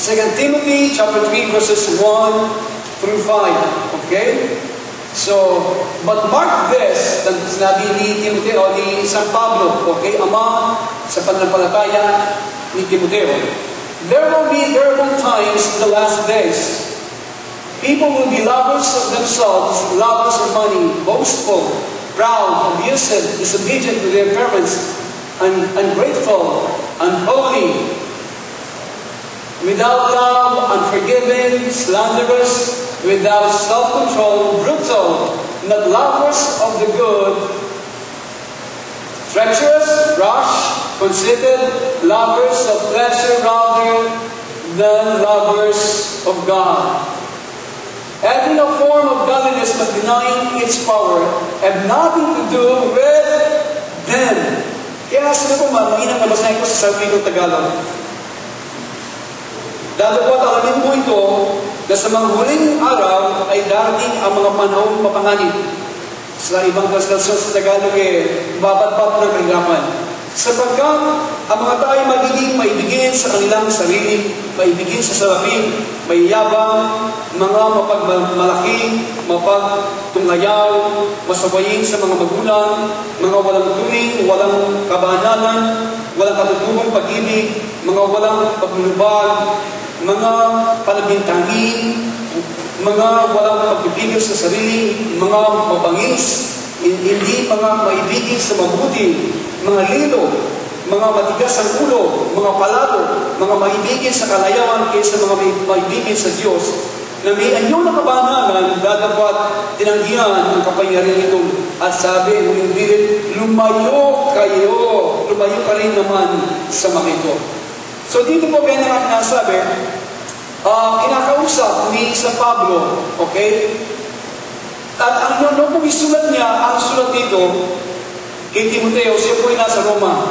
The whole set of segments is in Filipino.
2 Timothy chapter 3 verses 1 through 5. Okay? So, but mark this, sinabi ni Timoteo, ni San Pablo, okay, ama sa pananampalataya ni Timoteo. There will be terrible times in the last days. People will be lovers of themselves, lovers of money, boastful, proud, abusive, disobedient to their parents, ungrateful, unholy, without love, unforgiving, slanderous, without self-control, brutal, not lovers of the good, treacherous, rash, conceited, lovers of pleasure rather than lovers of God. Having a form of godliness but denying its power, have nothing to do with them. Kaya sabi ko, mainang nabasahin ko sa sarili kong Tagalog. Dahil po at alamin mo ito, na sa mga huling araw ay darating ang mga panahong mapanganib. Sa ibang translation sa Tagalog babat-bat ng kahirapan. Sapagkat ang mga tayo magiging maibigin sa kanilang sarili, maibigin sa sarapin, mayabang, mga mapagmalaki, mapagtunglayaw, masawayin sa mga magulang, mga walang turing, walang kabanalan, walang katutubong pag-ibig, mga walang paglulubag, mga palabintangin, mga walang pagpipigil sa sarili, mga mabangis, hindi mga maibigin sa mabuti, mga lilo, mga matigas ang ulo, mga palado, mga maibigin sa kalayawan kaysa mga maibigin sa Diyos, na may anyo na kabanalan, dadapat tinanggihan ang kapangyarihan ito. At sabi, hindi lumayo ka rin naman sa mga ito. So dito po kaya na nasabi, kinakausap ni San Pablo, okay? At ang nung isulat niya, ang sulat dito, kay Timoteo, siya po ay nasa Roma,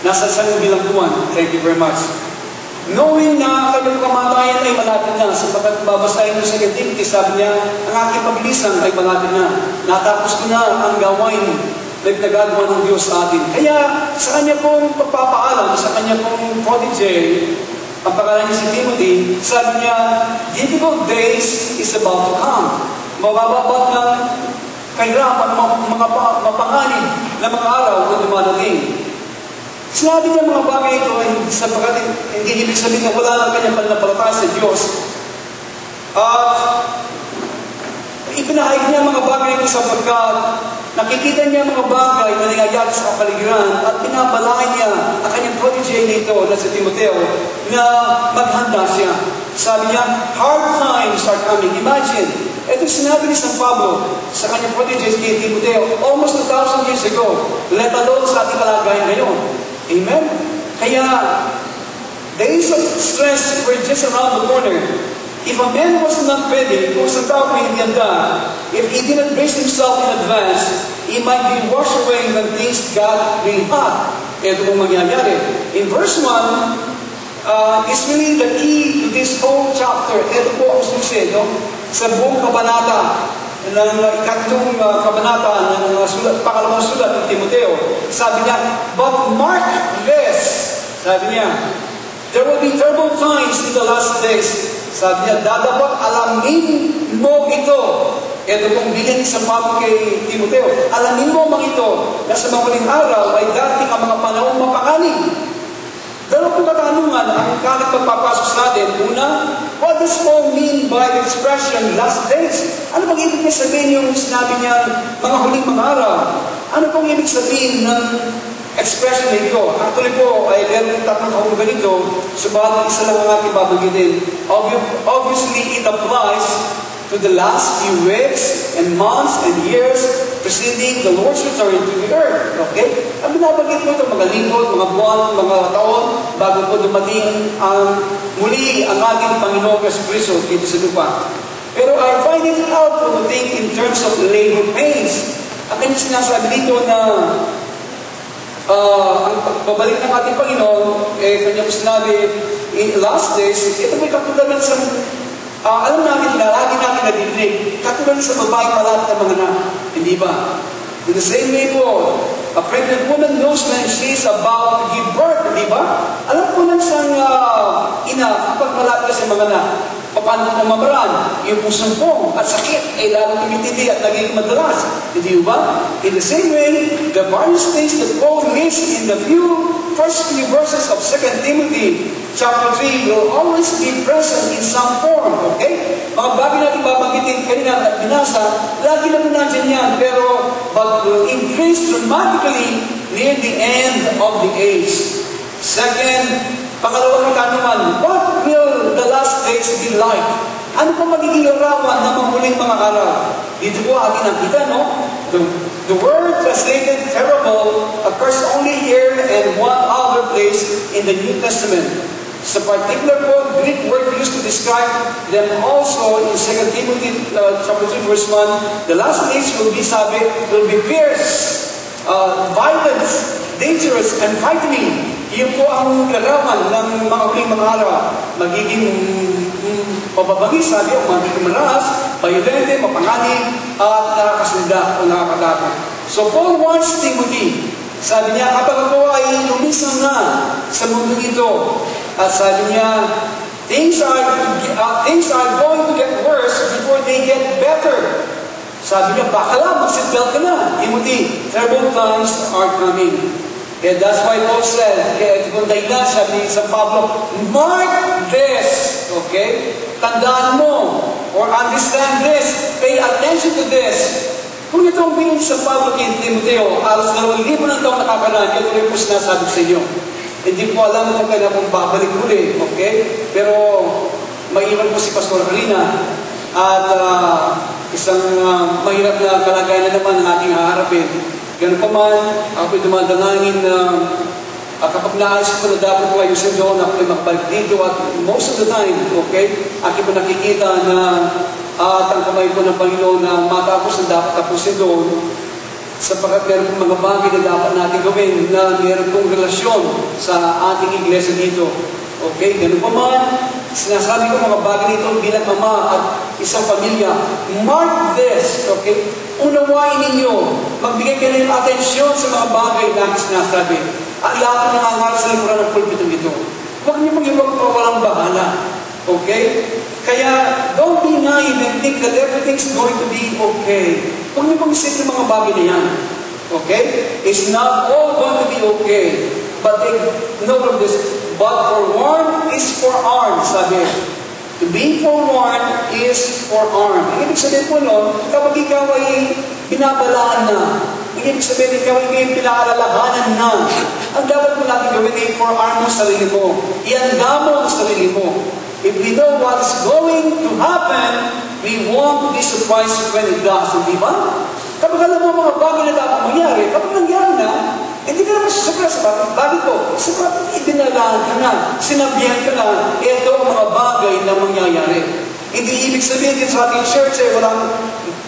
nasa San Bilangguan. Thank you very much. Knowing na kanyang kamatayan ay malapit na, sapagkat babasahin mo sa Timothy, sabi niya, ang aking pabilisan ay malapit na. Natapos ko na ang gawain nagagawa ng Diyos sa atin. Kaya sa kanya pong pagpapaalam, sa kanya pong protege, ang pangalan niya si Timothy, sabi niya, difficult days is about to come. Mabababat ng kahirapan, mga mapanganib na mga araw na dumadating. Sinabi niya mga bagay ito, sapagkat hindi ibig sabihin na wala ng kanyang pananampalataya sa Diyos. At ipinahayag niya mga bagay ito sapagkat nakikita niya mga bagay na nangyayari sa kapaligiran at pinabalain niya ang kanyang protege nito na si Timoteo na maghanda siya. Sabi niya, hard times are coming. Imagine, ito sinabi ni San Pablo sa kanyang protege ni Timoteo almost 2,000 years ago, let alone sa ating kalagayan ngayon. Amen? Kaya, days of stress were just around the corner. If a man was not ready, kung sa tao ay hindi handa, if he didn't brace himself in advance, he might be washed away when things got really hot. Ito kung mangyayari. In verse 1, is really the key to this whole chapter. Ito po ang susi, no? Sa buong kabanata, ng ikatlong kabanata ng pangalawang sulat ng Timoteo. Sabi niya, but mark this, sabi niya, there will be terrible times in the last days. Sabi niya, dadapat alamin mo ito. Ito pong bilin sa Pablo kay Timoteo. Alamin mo mga ito na sa mamuling araw ay dating ang mga panahong mapanganib. Dalawa po katanungan ang kalit pagpapasok sa atin. Una, what does Paul mean by the expression last days? Ano bang ibig sabihin yung sinabi niya mga huling mga araw? Ano pong ibig sabihin ng expression na ito? Actually po, ay meron tatlong kahulugan nito, subalit isa lang ang ating babanggitin. Obviously, it applies to the last few weeks and months and years preceding the Lord's return to the earth. Okay? Ang binabanggit po ito, mga lingkod, mga buwan, mga taon, bago po dumating ang muli ang ating Panginoon Jesucristo dito sa lupa. Pero I find it out to think in terms of labor pains. Ang kanyang sinasabi dito na ang pagbabalik ng ating Panginoon, kanyang sinabi, in last days, ito may katularan sa alam namin na lagi natin nadidinig, katulad sa babae malapit ng mga anak. Hindi ba? In the same way po, a pregnant woman knows when she is about to give birth. Hindi ba? Alam po lang sa ina, kapag malapit sa mga na paano pumamaraan, yung sumpong at sakit ay lalong tumitindi at naging madalas. Hindi ba? In the same way, the various things that Paul lists in the first few verses of 2 Timothy chapter 3 will always be present in some form. Okay? Mga bagay natin babanggitin kanina at binasa, lagi naman nandiyan yan, pero but will increase dramatically near the end of the age. Second, pangalawang katanungan, what will the last days be like? Ano po magiging larawan ng mamuling mga araw? Dito po atin nakita, no? The word translated terrible occurs only here and one other place in the New Testament. Sa particular po, Greek word used to describe them also in 2 Timothy chapter 3 verse 1, the last days will be, sabi, will be fierce, violent, dangerous, and frightening. Iyon po ang larawan ng mga huling mga araw. Magiging pababagis, sabi, o magiging maras, bayolente, mapanganib, at nakakasinda o nakakatakot. So Paul wants Timothy. Sabi niya, kapag ako ay lumisang na sa mundo ito, at sabi niya, things are going to get worse before they get better. Sabi niya, baka lang, mag-seatbelt ka na. Timothy, terrible times are coming. And that's why Paul said, kaya kung dahilan, sabi sa Pablo, mark this, okay? Tandaan mo, or understand this, pay attention to this. Kung ito ang bilang sa Pablo kay Timoteo, alas 2,000 ng taong nakakaraan, ito rin po sinasabi sa inyo. Hindi po alam kung kailan kong babalik uli, okay? Pero maiwan po si Pastor Alina, at isang mahirap na kalagayan na naman ang ating haharapin. Ganun pa man, ako'y dumadangangin na kapag naayos ko na dapat ko ayusin doon, ako'y makabalik dito at most of the time, okay, ako'y po nakikita na at ang kamay ko ng Panginoon na matapos na dapat tapusin doon sapagkat meron pong mga bagay na dapat natin gawin na meron pong relasyon sa ating iglesia dito. Okay, ganun pa man, sinasabi ko mga bagay nito bilang ama at isang pamilya. Mark this, okay? Unawain ninyo, magbigay kayo ng atensyon sa mga bagay na sinasabi. At lahat ng nangangaral sa likuran ng pulpitong ito. Huwag niyo mag-ibang walang bahala. Okay? Kaya, don't be naive and think that everything's going to be okay. Huwag niyo mag-isip ng mga bagay na yan. Okay? It's not all going to be okay. But take note of this. But forewarned is forearmed, sabi. To be forewarned is forearmed. Ibig sabihin po nun, kapag ikaw ay binabalaan na, ibig sabihin ikaw ay pinaalalahanan na, ang dapat mo natin gawin ay forearm mo sa sarili mo. Ihanda mo ang sarili mo. If we know what is going to happen, we won't be surprised when it does. Hindi ba? Kapag alam mo mga bagay na dapat mangyari, kapag nangyari na, hindi ka naman susupras. Bakit po? Sapat ibinalaan ka na, sinabihan ka na, ito ang mga bagay na mangyayari. Hindi ibig sabihin din sa ating church,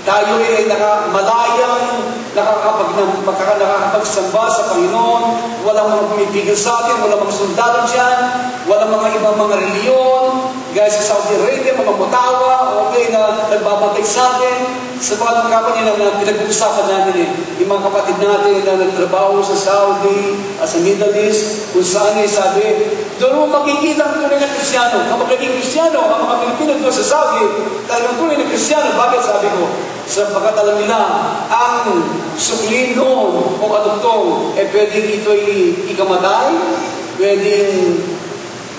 tayo ay malayang, nakakapagsamba sa Panginoon, walang mga pumipigil sa atin, walang mga sundalo dyan, walang mga ibang mga reliyon, guys sa Saudi Arabia, mga mutawa, okay, na nagbabantay sa atin. Sa mga kapatid na pinag-uusapan natin yung mga kapatid natin na nagtrabaho sa Saudi, sa Middle East, kung saan sabi, doon mo makikita ang tunay na Kristyano. Kapag naging Kristyano, ang mga Pilipino doon sa Saudi, talagang tunay na Kristyano. Bakit sabi ko? Sapagkat alam nila, ang suklin noon o adoptong, pwedeng ito'y ikamatay, pwedeng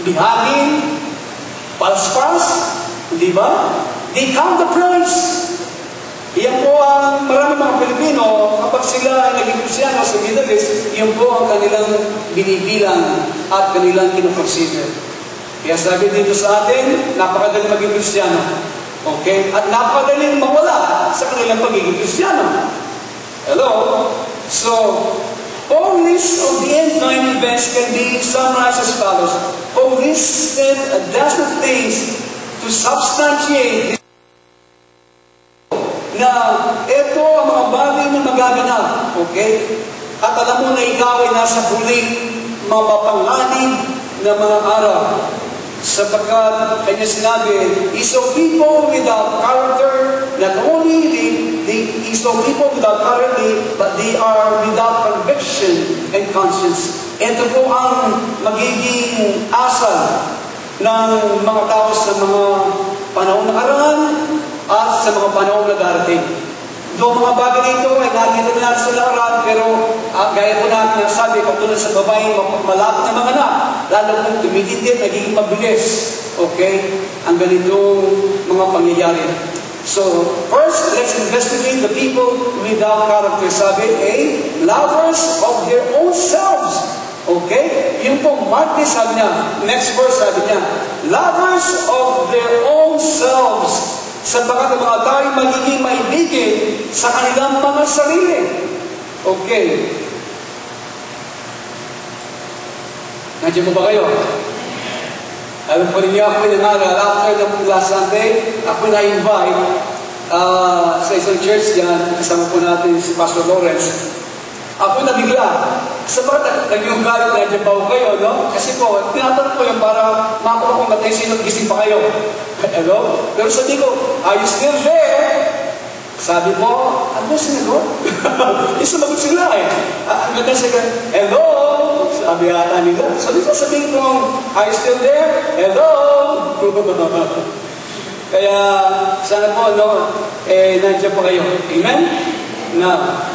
bihagin, palas-palas, di ba? They count the price. Iyan po ang maraming mga Pilipino, kapag sila ay naging Kristyano sa Middle East, iyan po ang kanilang binibilang at kanilang kinoconsider. Kaya sabi dito sa atin, napakadaling maging Kristyano. Okay? At napakadaling mawala sa kanilang pagiging Kristyano. Hello? So, all list of the end-time events can be summarized as follows. Paul listed a dozen things to substantiate na ito ang mga bagay na magaganap. Okay? At alam mo na ikaw ay nasa huling mapapanganib na mga araw. Sapagkat kanya sinabi, is of people without character, not only is of people without character, but they are without conviction and conscience. Ito po ang magiging asal ng mga tao sa mga panahon na karaan at sa mga panahon na darating. Doon mga bagay nito ay nakikita na natin sa nakaraan, pero gaya po natin na sabi, katulad sa babaeng malapit na mga anak, lalo kung tumitindi, nagiging mabilis. Okay? Ang ganitong mga pangyayari. So, first, let's investigate the people without character. Sabi, lovers of their own selves. Okay? Yung po, Martin sabi niya, next verse sabi niya, lovers of their own selves. Sabagat ang mga tayo magiging maibigin sa kanilang mga sarili. Okay. Nandiyan mo ba kayo? Alam po ninyo, ako nangaral, after ng last Sunday, ako na-invite sa isang church yan, kasama po natin si Pastor Lawrence. Ako nabigla. Sabagat, naging galit na dyan ba kayo, no? Kasi po, tinatanong ko yung para makuha kong attention at gising pa kayo. Hello? Pero sabi ko, are you still there? Sabi mo, ano sinagot? Sumagot sila eh. Ang ganda siya, hello? Sabi ata nila. Sabihin ko, are you still there? Hello? Kaya, sana po, no? Nandiyan pa kayo. Amen? Now,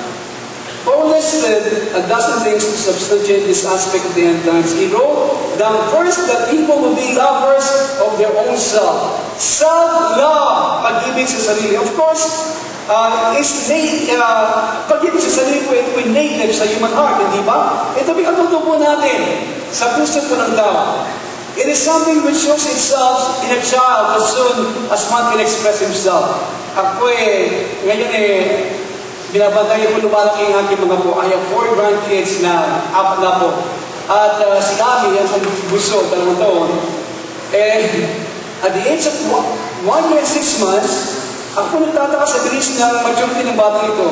Paul listed a dozen things to substantiate this aspect of the end times. He wrote down first that people will be lovers of their own self. Self-love, pag-ibig sa sarili. Of course, pag-ibig sa sarili po, ito ay native sa human heart, hindi ba? Ito pinatutupo natin sa puso po ng tao. It is something which shows itself in a child as soon as one can express himself. Ako ngayon binabantayan ko lumalaki ang aking mga po. I have 4 grandkids na, 4 na po. At si Ami, ang bunso, 2 taon. At the age of 1 year and 6 months, ako nagtataka sa bilis ng majority ng bata ito.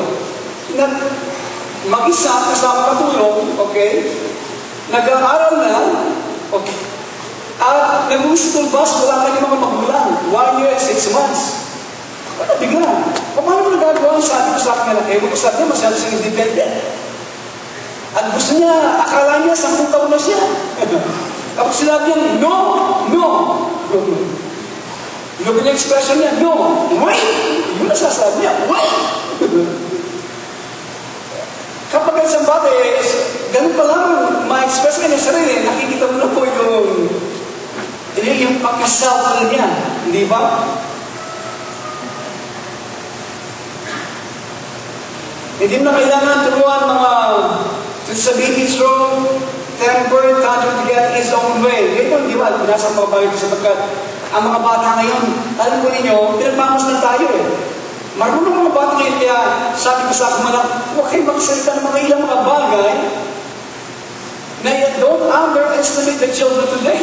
Mag-isa, kasama katulong, okay? Nag-aaral na, okay? At nag-uusitol bus, wala ka yung mga magulang. 1 year and 6 months. Bigla. Paano mo nagagawa? Sabi ko sa akin na, ko sabi niya, masyado siyang independent. At gusto niya, akala niya, 10 taon na siya. Ako sinabi niya, no. Yung expression niya, no. Wait! Yung nasasabi niya, wait! Kapag isang bata, ganun pa lang, ma-express ka niya sarili, nakikita mo na po yung pagkasal niya. Hindi ba? Hindi mo na kailangan turuan mga sa baby strong, temper, control to get his own way. Ito, di ba? Binasa mga bagay ko sapagkat ang mga bata ngayon, alam ko ninyo, pinagmamasdan tayo Marunong mga bata ngayon, kaya sabi ko sa akin, huwag kayo magsalita ng mga ilang mga bagay na don't underestimate the children today.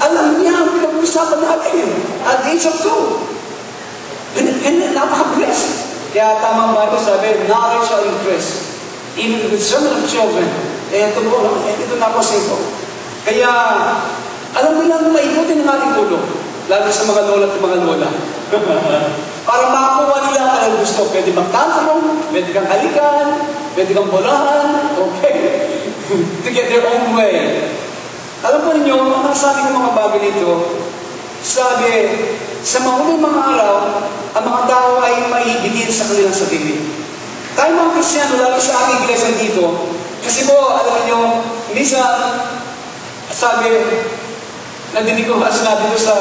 Alam niya ang pinag-usapan natin at age of 2. And napaka-blessed. Kaya tamang ba ito sabi, knowledge shall increase. Even with some of children. Ito na po sa ito. Kaya, alam mo lang maibutin ng ating ulo. Lalo sa mga lola at mga lola. Para makakuha nila ang gusto. Pwede magtanong, pwede kang halikan, pwede kang bolahan, okay? To get their own way. Alam po ninyo, ang sabi ng mga bagay nito, sabi, sa mahuling mga araw, ang mga tao ay maibigin sa kanilang sarili. Tayo mga Kristiyano, lalo sa aking iglesia dito, kasi po, alam niyo, minsan, sabi, nadinig ko, sinabi ko sa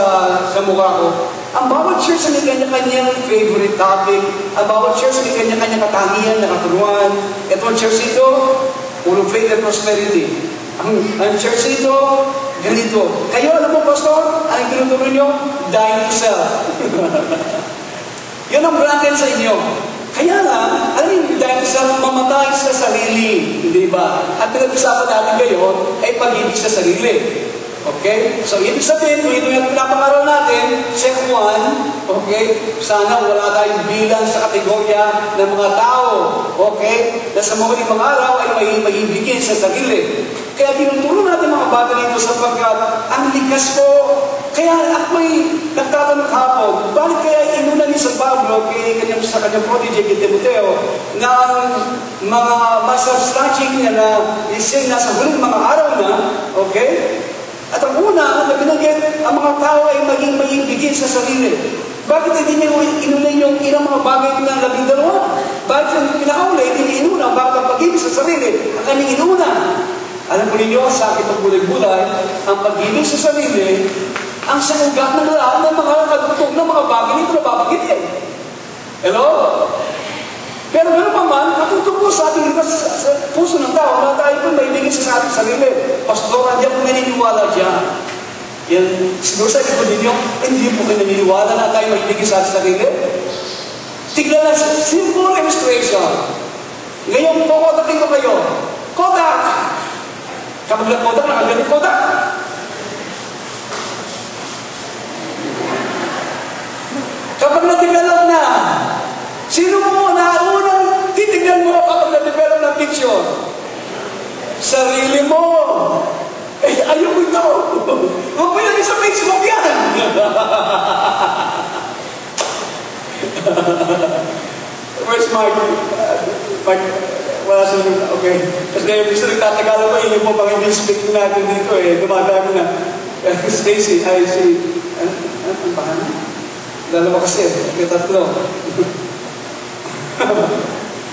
mukha ko, ang bawat church may kanya-kanyang favorite topic, ang bawat church may kanya-kanyang katangian, nakaturuan. Ito ang church ito, puro faith and prosperity. Ang church ito, ganito. Kayo, alam mo, Pastor, anong tinuturo nyo? Die to self. Yun ang branded sa inyo. Kaya lang, alam mo, die to self, mamatay sa sarili. Hindi ba? At pinag-usapan natin ngayon ay pag-ibig sa sarili. Okay? So, ibig sabihin, kung ito yung pinapangaral natin, check 1, okay? Sana wala tayong bilang sa kategorya ng mga tao, okay? Na sa mga araw ay maibigin sa sarili. Kaya tinuturo natin mga bagay nito sapagkat ang likas po. Kaya ako'y nagtatanong hapon, bakit kaya inuna ni San Pablo sa kanyang protege kay Timoteo na mga masubstantiate niya na isin na sa huling mga araw na, okay? At ang una na binanggit, ang mga tao ay maging maibigin sa sarili. Bakit hindi niyo inulay yung ilang mga bagay ng 12? Bakit yung pinakaulay, hindi inuna, bakit pag-ibig sa sarili, ang kanyang inuna? Alam po ninyo, sa aking pagbulay-bulay, ang pag-ibig sa sarili, ang sanugat ng lahat ng mga kadutog ng mga bagay nito na babagitin. Hello? Pero gano'n pa man, natutupo sa ating sa puso ng tao na tayo po maibigin sa ating sarili. Pastor, hindi ako naniniwala dyan. Yan, siguro sa likod ninyo, hindi po kayo naniniwala na tayo maibigin sa ating sarili. Tignan na, simple illustration. Ngayon, kukodakin ko kayo. Kodak! Kapag nag-kodak, nakagalit kodak. Kapag na-develop na, sino mo na unang titignan mo kapag na-develop ng picture? Sarili mo. Eh, ayaw mo ito. Huwag mo lang sa Facebook yan. Where's Mark? Mark, wala siya. Okay. Kasi gusto nagtatagala ba, yun po pang hindi speaking natin dito eh. Dumadami na. Stacy, ay si... Ano pa ka? Dalawa kasi, may tatlo.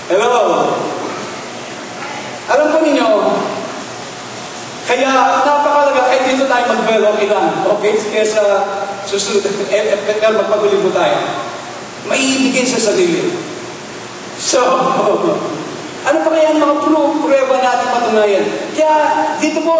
Hello. Alam po ninyo, kaya napakalaga, kahit dito tayo mag-well, okay lang. Okay? Kaya sa susunod, magpatuloy po tayo. Maiibigin sa sarili. So, ano pa kaya ang mga prueba natin patunayan? Kaya, dito po,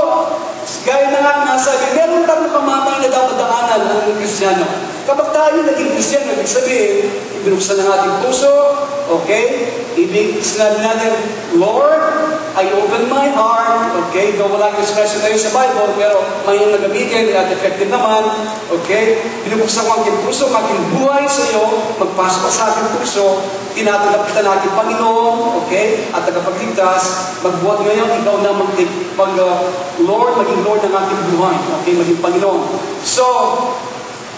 gaya na nga nasabi, meron tayo pamatay na dapat daanan ng Kristiyano. Kapag tayo naging Kristiyano, ibig sabihin, ibinuksan ng ating puso, okay? Ibig sinabi natin, Lord, I open my heart, okay? Though wala yung expression tayo sa Bible, pero may yung nagamitin, at effective naman, okay? Binubuksan ko ang aking puso, aking buhay sa iyo, magpasok ka sa aking puso, tinatanggap kita na aking Panginoon, okay? At tagapagligtas, magbuhat ngayon, ikaw na Lord, maging Lord ng aking buhay, okay? Maging Panginoon. So,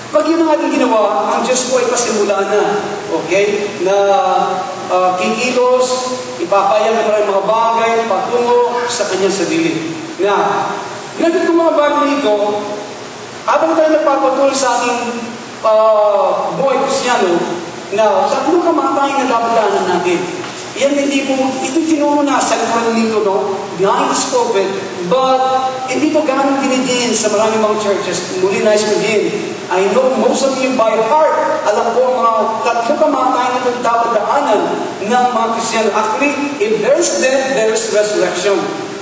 pag yun ang ating ginawa, ang Diyos po ay pasimulaan na, okay? Na kikilos, ipapayag ng maraming mga bagay, patungo sa kanyang sarili. Na, ginagit ko mga bagay nito, habang tayo nagpapatuloy sa ating buhay Kristiyano, na tatlong kamatayan na dapat daanan natin. Yan hindi po, ito tinuna sa likod nito, no? Behind the pulpit, but hindi po ganun dinidin sa maraming mga churches. Muli nais mo din. I know most of you by heart, alam po ang mga tatlong kamatayan na itong dapat daanan ng mga Kristiyano. Actually, if there's death, there's resurrection.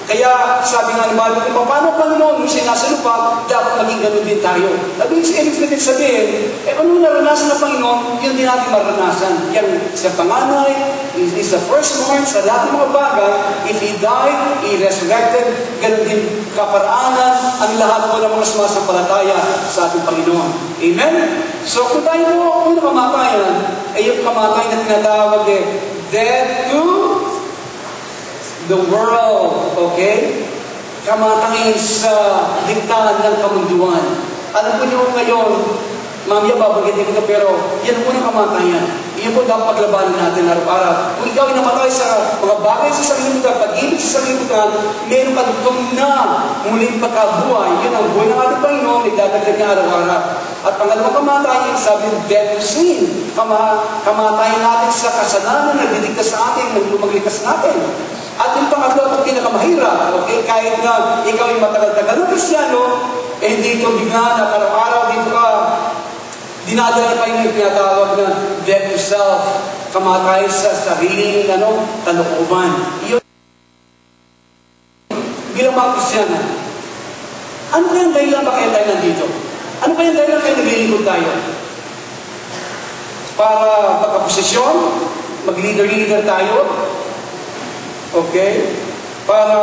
Kaya sabi nga ni Bible, kung paano Panginoon mo siya nasa lupa, dapat maging ganun din tayo. Ibig sabihin, ano naranasan ng Panginoon, yun din natin maranasan. Yan sa panganay, is the firstborn sa lahat ng mga bagay. If He died, He resurrected, ganun din kaparaanan ang lahat po ng mga sumasampalataya sa ating Panginoon. Amen? So kung tayo po ang kamatayan, ay yung kamatayan na tinatawag death to the world, okay? Kamatayin sa diktahan ng kamunduan. Alam po niyo ngayon, mamaya babagitin ko, pero yan po ng kamatayan. Iyan po dapat paglabanan natin araw-araw. Kung ikaw ay namatay sa mga bagay sa sanglibutan, pag-ibig sa sanglibutan, meron ka dutong na muling pagkabuhay. Yan ang buhay ng ating Panginoon, idadagdag niya araw-araw. At pangalawang kamatayan, sabi, death to sin. Kamatayan natin sa kasalanan, nagdidiktas sa atin, lumagligtas natin. At yung pangatlo, ang pinakamahirap, okay, kahit na ikaw ay matagal-tagal ng Kristiyano, eh dito bigla na araw-araw dito ka, dinadala pa yung pinatawag na death to self, kamatay sa sariling kalooban. Iyon, bilang mga Kristiyano, ano kayang dahilan ba kaya tayo nandito? Ano kayang dahilan kaya naglilingkod tayo? Para pagkaposisyon, mag-leader-leader tayo, okay? Para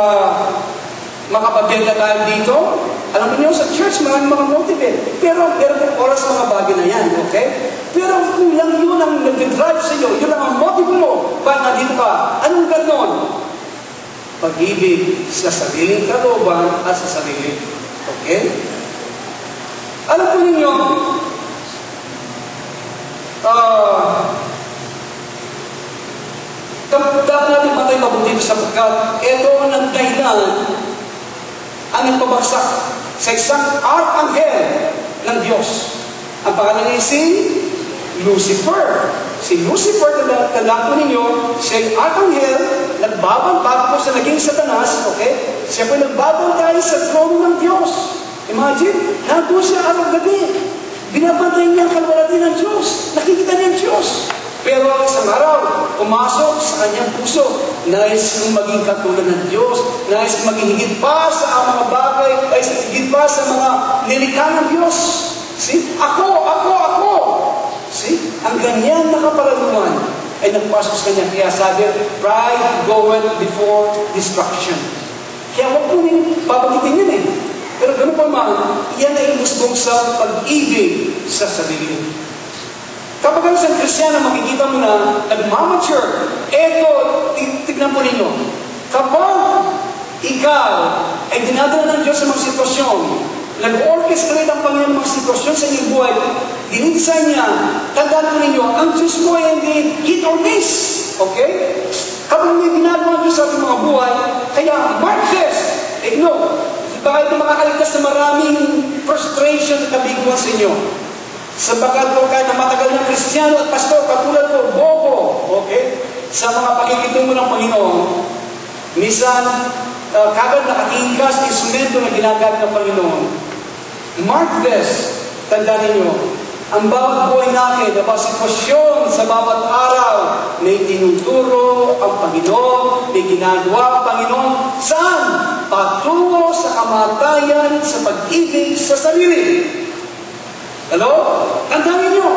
makapagdenda tayo dito. Alam niyo, sa church, maraming mga motive. Pero meron oras sa mga bagay na yan, okay? Pero kung lang yun ang nag-drive sa iyo, yun ang motive mo, para nandito ka, anong ganon? Pag-ibig sa sariling kalooban at sa sarili. Okay? Alam po ninyo, dapat natin matay mabuti sapagkat ito ang dahilan ang nagpabagsak sa isang arkanghel ng Diyos. Ang pangalan niya si Lucifer. Si Lucifer, tandaan po ninyo, siya ay arkanghel, bago po sa naging Satanas, okay? Siya po nagbabantay sa trono ng Diyos. Imagine, nandun siya araw-gabi. Binabantay niya ang kalwalhati ng Diyos. Nakikita niya ang Diyos. Pero isang araw, pumasok sa kanyang puso. Nais kong maging katulad ng Diyos. Nais kong maging higit pa sa mga bagay, ay higit pa sa mga nilikha ng Diyos. See? Ako! See? Ang ganyan na kapalaluan ay nagpasok sa kanya. Kaya sabi, pride goeth before destruction. Kaya huwag po niyo papagitin yun Pero gano'n pa man, yan ay umusbong sa pag-ibig sa sarili. Kapag ang isang Kristiyano, makikita mo na nagmamature. Eto, tignan po ninyo. Kapag ikaw ay dinadala ng Diyos sa mga sitwasyon, nag-orchestrate ang Panginoon ng mga sitwasyon sa inyong buhay, dinigsa niya, tandaan po ninyo, ang Diyos mo ay hindi hit or miss. Okay? Kapag may ginagawa ang Diyos sa ating mga buhay, kaya mark this. Baka ito makakaligtas na maraming frustration at kabiguan sa inyo. Sabagat po kahit na matagal ng Kristiyano at pastor, katulad ko, bobo, okay? Sa mga pakikitungo ng Panginoon, minsan, kagad nakatingin ka sa instrumento na ginagamit ng Panginoon. Mark this, tandaan ninyo, ang bawat buhay natin, ang bawat sitwasyon sa bawat araw, may tinuturo ang Panginoon, may ginagawa ang Panginoon. Saan? Patungo sa kamatayan, sa pag-ibig sa sarili. Hello? Tandaan ninyo.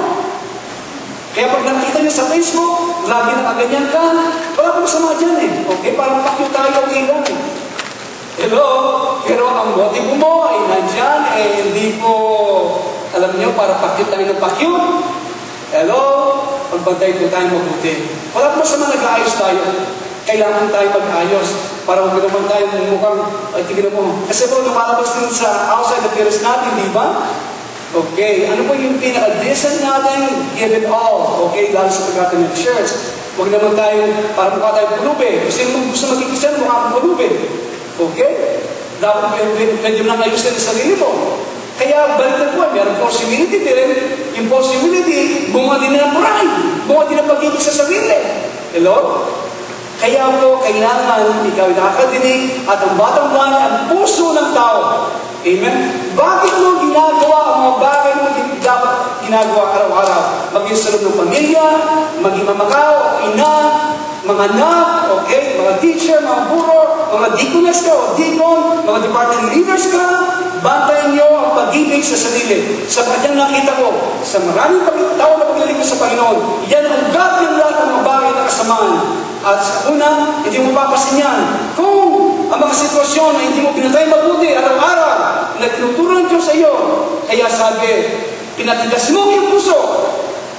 Kaya pag nakita niyo sa Facebook, lagi nakaganyan ka, wala ko masama dyan Okay, parang pakyo tayo ilan Hello? Pero ang motibo mo ay nandyan, hindi po, alam niyo, para pakyo tayo ng pakyo. Hello? Pagbantay po tayo mabuti. Wala ko masama nag-aayos tayo. Kailangan tayo mag-ayos para huwag naman tayo mukhang, tignan mo. Kasi po, lumalabas din sa outside appearance natin, di ba? Okay, ano po yung pinaka-decent natin? Give it all. Okay, lalo sa pagkatan ng church. Huwag naman tayo, para mukha tayo pulube. Kasi yung gusto magkikisyan, mukha kang pulube. Okay? Dapat medyo nang ayusin ang sarili mo. Kaya balikan po, mayroong possibility din. Yung possibility, bunga din ng pride. Bunga din ng pag-ibig sa sarili. Hello? Kaya po, kailangan ikaw nakakadinig at ang batang line, ang puso ng tao. Amen? Bakit mo ginagawa ang mga bagay mo dapat ginagawa araw-araw? Maging sa loob ng pamilya, maging mamakaw, ina, mga anak, okay, mga teacher, mga guro, mga deaconess ka o deacon, mga department leaders ka, bantayan niyo ang pag-ibig sa sarili. Sa kanyang nakita ko, sa maraming tao na paglilig sa Panginoon, yan ang ugat ng lahat ng mga bagay na kasamaan. At sa una, hindi mo papasin yan. Kung ang mga sitwasyon na hindi mo pinatay mabuti araw-araw, na tinuturo ng Diyos sa iyo, kaya sabi, pinatigas mo yung puso.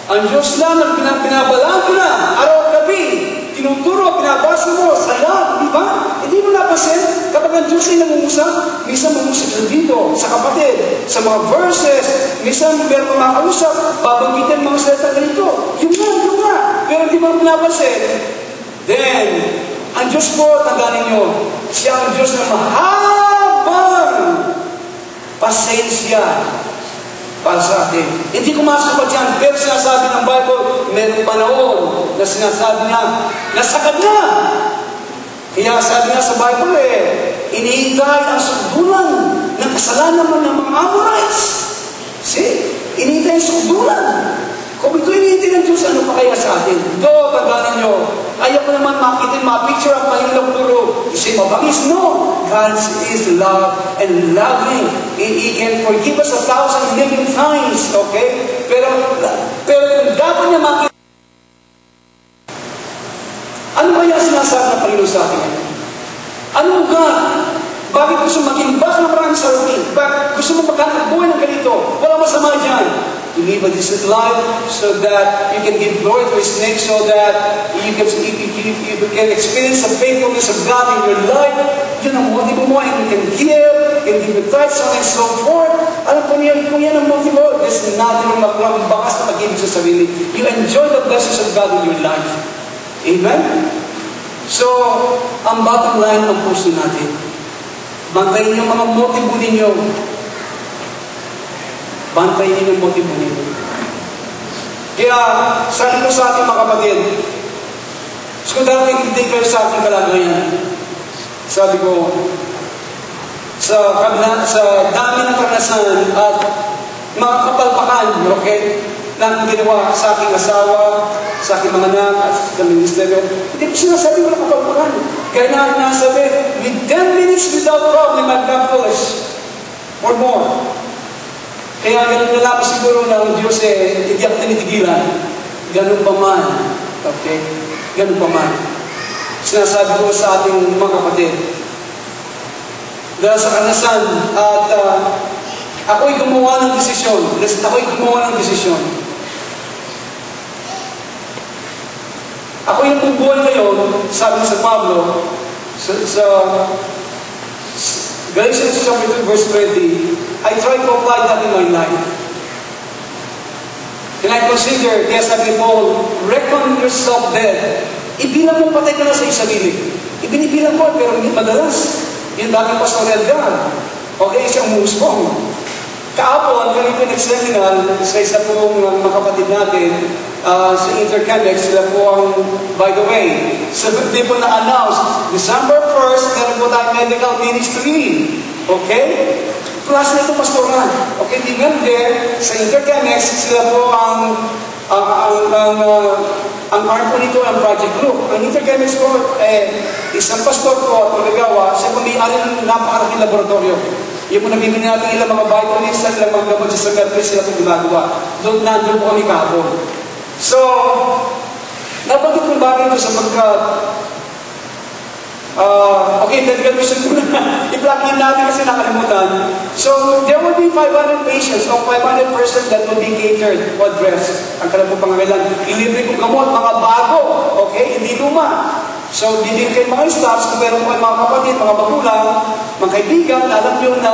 Ang Diyos lang ang pinabalaan ko na, araw-gabi, tinuturo, pinabasa mo sa lahat, di ba? Hindi mo napasin, kapag ang Diyos ay namumusa, minsan mamusap siya dito, sa kapatid, sa mga verses, minsan meron mga kausap, babanggitin mga salita ganito. Yun nga. Pero hindi mo pinapasin. Then, ang Diyos po, tandaan ninyo, siya ang Diyos na mahabang pasensya para sa atin. Hindi ko masupat yan, pero sinasabi ng Bible, meron panahon na sinasabi niya, nasagad na. Kaya sabi nga sa Bible iniintay ang sugdulan ng kasalanan ng mga Amorites. See? Iniintay ang sugdulan. Kung ito iniintay ng Diyos, ano pa kaya sa atin? Ito, tandaan ninyo, ayaw ko naman makitin, ma-picture ang Panginoon puro. Kasi mabangis, no. God is love and loving. He can forgive us 1,000 million times, okay? Pero dapat niya makita. Ano kaya sinasabi ng Panginoon sa atin? Ano God? Bakit gusto mag-invest ng maraming salapi? Bakit gusto mo maghanap buhay ng ganito? Wala masama dyan. You live a decent life so that you can give glory to His name, so that you can experience the faithfulness of God in your life. Yun ang motibo mo, and you can give the tithe, so on and so forth. Alam ko niya, kung yan ang motibo, there's nothing bakas na pag-ibig sa sarili. You enjoy the blessings of God in your life. Amen? So, ang bottom line ng puso natin, bantayin yung mga motibo ninyo Bantayin ang motibo nito. Kaya, sabi ko sa ating mga kapatid, kung dahil nag-declare sa ating kalagayan, sabi ko, sa dami ng karanasan at mga kapalpakan, okay, na ginawa sa aking asawa, sa aking mga anak, at sa ministeryo, hindi ko sinasabi ko na kapalpakan. Kaya nasabi, with 10 minutes without problem, I've got foolish. Or more. Kaya ganun na lang siguro na ang Diyos hindi ako tinitigilan. Ganun pa man. Okay? Ganun pa man. Sinasabi ko sa ating mga kapatid, dahil sa karanasan at ako'y gumawa ng desisyon. Ako yung bubuhay ngayon, sabi sa Pablo, sa Galatians chapter 2 verse 20, I try to apply that in my life. And I consider, kaya sabi Paul, reckon yourself dead. Ibilang mo patay ka na sa sarili. Ibinibilang ko, pero hindi madalas. Yung dating Pastor Edgar. Okay, siyang musbong. Kaapon, kami po nag-seminar sa isa pong mga kapatid natin sa Interconnect. Sila po ang, by the way, sabi po na-announce, December 1st, meron po tayong medical ministry. Okay? Plus na ito pastoral. Okay, di nga din, sa Interconnect, sila po ang arm po nito ang project group. Ang Interconnect po, isang pastor po at magagawa, siya po may-ari ng napakaraking laboratorio. Yung po nabibili natin ilang mga vitamins at ilang mga gamot sa Mercury sila po ginagawa. Nandun po kami kahapon. So, nabanggit kong bagay ito sapagkat okay, medical mission ko na. I-plug in natin kasi nakalimutan. So, there will be 500 patients o 500 persons that will be catered o addressed. Ang kanilang pangangailan. Ilibre kong gamot, mga bago. Okay? Hindi luma. So, bibigyan kayo mga staffs, kung meron kayo mga kapatid, mga magulang, mga kaibigan, alam nyo na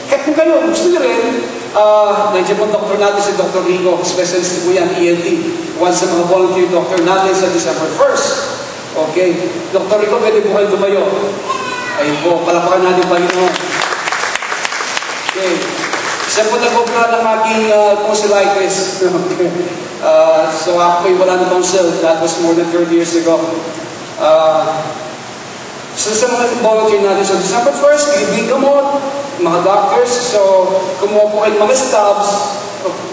kahit kung kayo, gusto nyo rin, nandiyan po doktor natin si Dr. Rico, specialist po yan, ENT, one sa mga volunteer doctor natin sa December 1st. Okay, Dr. Rico, pwede po kayo tumayo. Ayun po, palapakan natin Panginoon. Okay. Isa po nag-opera ng aking tonsillitis. So ako'y wala na tonsil. That was more than 30 years ago. So sa mga volunteer natin, so December 1st, bibig gamot, mga doctors, so kumuha po kayo mga staffs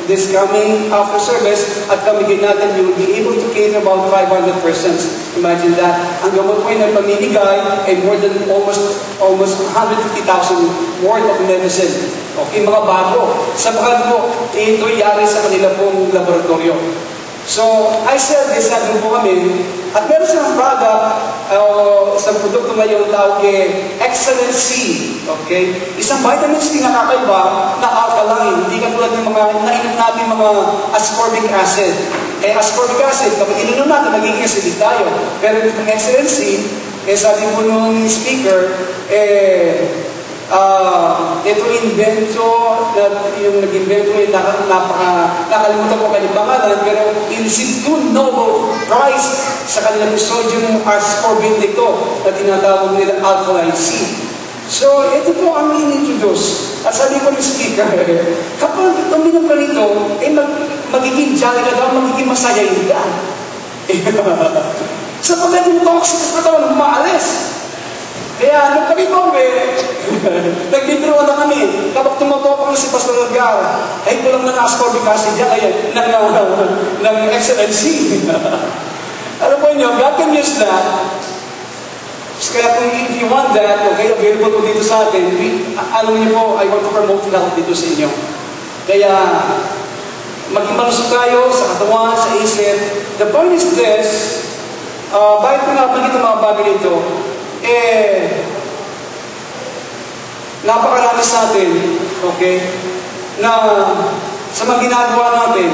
this coming after service, at kamigay natin, you will be able to cater about 500 persons. Imagine that. Ang gamot po ay nagpamimigay ay more than almost 150,000 worth of medicine. Okay, mga bago. Sabahan po, ito yari sa kanila pong laboratorio. So, I said this, naging po kami, at meron silang product, isang produkto ngayon tawag Excellency. Okay? Isang vitamin C na kakaiba na alkaline. Hindi katulad ng mga nainom natin mga ascorbic acid. Ascorbic acid, kapag ininom natin, magiging acidic tayo. Pero itong Excellency, sabi po nung speaker, ito invento, yung nag-invento ay nakalimutan ko kanyang pangalan, pero in-receive 2 Nobel Prize sa kanilang sodium ascorbate nito na tinatawag nila alkaline C. So, ito po ang in-introduce. At sabi ko ng speaker, kapag uminom ka nito, magiging jolly ka daw, magiging masayayin ka. Sa pagdating toxic sa katawan, maalis. Kaya, nung kami nagbibiro na kami. Kapag tumutopang si Pastor Edgar, ay kulang na ascorbic acid yan, kaya ng Excellency. Alam po nyo, God can use that. Kaya kung if you want that, okay, available po dito sa atin, alam niyo po, I want to promote that dito sa inyo. Kaya, maging malusog tayo sa katawan, sa isip. The point is this, bakit ko nabanggit ang mga bagay nito? Napakarami sa atin, okay, na sa mga ginagawa natin,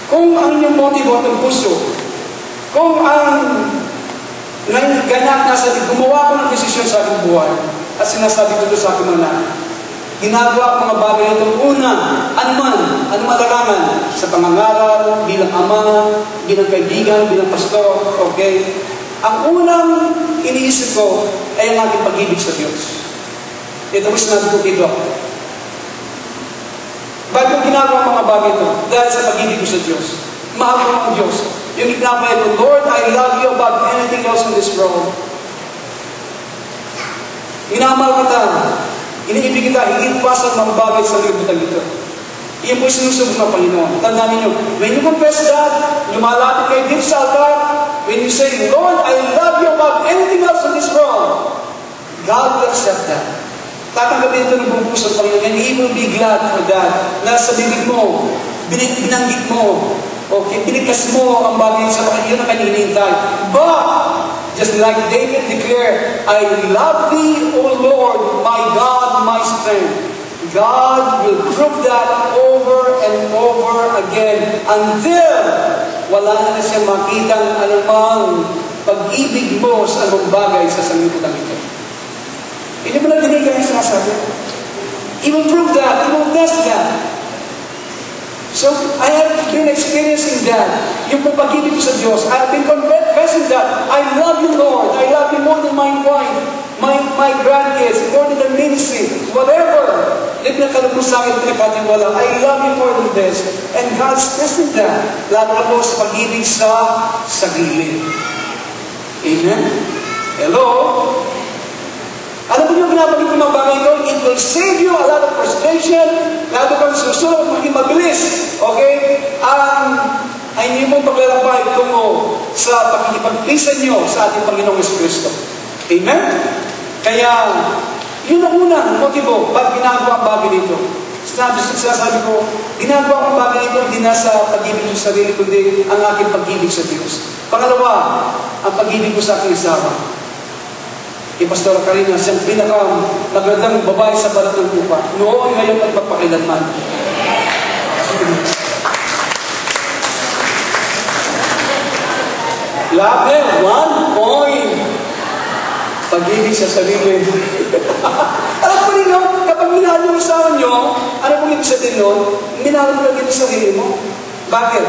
kung ang inyong motibo at ang puso, kung ang ganap nasa gumawa ko ng desisyon sa aking buhay, at sinasabi ko ito sa aking mga ginagawa ko mga bagay nito, una, anuman larangan, sa pangangaral, bilang ama, bilang kaibigan, bilang pastor, okay? Ang unang iniisip ko ay ang aking pag-ibig sa Diyos. Ito mo sinabi ko kay Doc. Bakit ko ginagawa ang mga bagay ito? Dahil sa pag-ibig ko sa Diyos. Mahal ko ang Diyos. Yung ignapay ko, Lord, I love you above anything else in this world. Minamahal kita. Iniibig kita, higit pa sa mga bagay sa libutan dito. Iyan po sinusubok ng Panginoon. Tandaan ninyo, when you confess that, lumalapit kayo dito sa altar, when you say, Lord, I love you above anything else in this world, God will accept that. Tatanggapin ito ng buong puso ng Panginoon, and He will be glad for that. Nasa bibig mo, binanggit mo, okay, binikas mo ang bagay sa Panginoon, yun ang kaninintay. But, just like David declared, I love thee, O Lord, my God, my strength. God will prove that over and over again until wala na siya makitang anumang pag-ibig mo sa anong bagay sa sanlibutan ito. Hindi mo lang dinig ang sinasabi. He will prove that. He will test that. So, I have been experiencing that. Yung pag-ibig ko sa Diyos. I have been confessing that. I love you, Lord. I love you more than my wife, my grandkids, more than the ministry, whatever. Let me kalabos sa akin, pinapatiwala. I love you more than this. And God's testing that. Lalo na po sa pag-ibig sa sarili. Amen? Hello? Alam mo yung binabalik ng mga bagay ito, it will save you a lot of frustration, lalo kang susunod, maging mabilis. Okay? Ay hindi mo paglalakbay tungo sa pakikipagpisan nyo sa ating Panginoong Jesucristo. Amen? Kaya, yun ang unang motibo pag ginagawa ang bagay dito. Sinasabi ko, ginagawa ang bagay dito hindi nasa pag-ibig sa sarili, kundi ang aking pag-ibig sa Diyos. Pangalawa, ang pag-ibig ko sa aking asawa. Kay Pastor Karina, siyang pinaka-magandang babae sa balat ng lupa. Noon, ngayon, at magpakilanman. Labi, 1 point. Pag-ibig sa sarili. Alam po rin, no? Kapag minahal mo sa inyo, ano pong ibig sabihin nun? Minahal mo lang sa sarili mo. Bakit?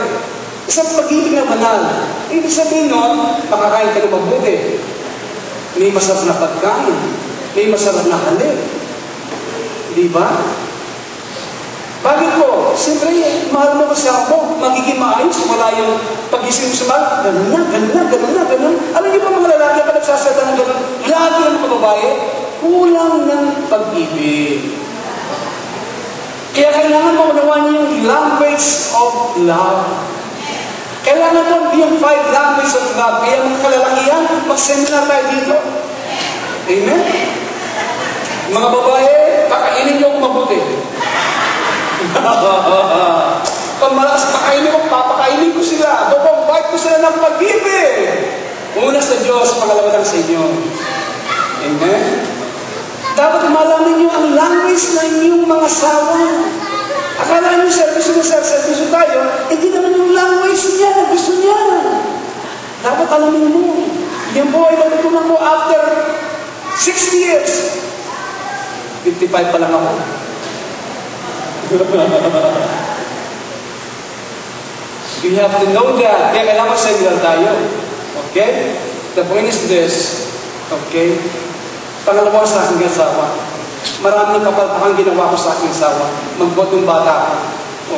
Isang pag-ibig na banal. Ibig sabihin nun, makakain ka na mabuti. May masarap na pagkain. May masarap na halik. Di ba? Bakit po? Siyempre, mahal mo kasi ako. Magiging maayos. Wala yung pag-isip mo sa mahal. Ganun na, ganun na, ganun na, ganun. Alam niyo ba mga lalaki pa nagsasalita ng ganun? Lagi ang mga babae, kulang ng pag-ibig. Kaya kailangan mo unawan yung language of love. Kailangan mo yung 5 language of love. Kaya mga kalalakihan, mag-seminar tayo dito. Amen? Mga babae, kakainin niyo kung mabuti. Pag malakas kakainin ko, papakainin ko sila. Bababait ko sila ng pag-ibig. Una sa Diyos, pangalawa lang sa inyo. Amen? Dapat malaman niyo ang language ng inyong mga asawa. Akala niyo service tayo, hindi naman yung language niya na gusto niya. Dapat alamin mo. Yan po ay natutunan mo after 60 years. 55 pa lang ako. You have to know that. Kaya kailangan sa inyo tayo. Okay? The point is this. Okay? Pangalawa sa aking asawa. Maraming kapalpakan ginawa ko sa aking asawa. Magbotong bata ako.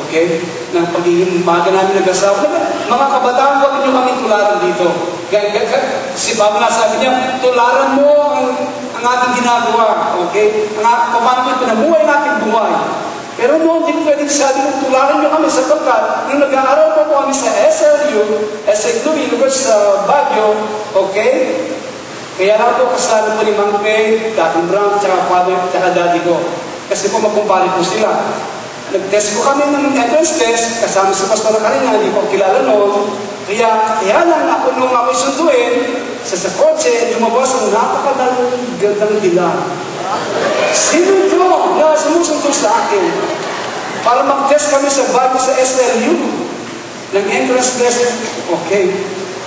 Okay? Nang pagiging umaga namin nag-asawa. Mga kabataan, huwag niyo kami tularan dito. Si Pablo nga sabi niya, tularan mo ang ating ginagawa. Okay? Paano mo pinamuhay ang ating buhay. Pero noon, hindi ko pwedeng sabi kung tularan niyo kami sapagkat nung nag-aaral po kami sa SLU, University sa Baguio, okay? Kaya lang po kasama po ni Mang Pei, dating Brown, tsaka father, tsaka daddy ko. Kasi po magkumpare po sila. Nag-test po kami ng entrance test, kasama si Pastor Karina, hindi ko kilala noon. Kaya lang ako nung ako'y sunduin, sa kotse, lumabas ang napakagandang dilag. Sino ito na sumusunod sa akin? Para mag-test kami sa bago sa SLU. Ng entrance test, okay.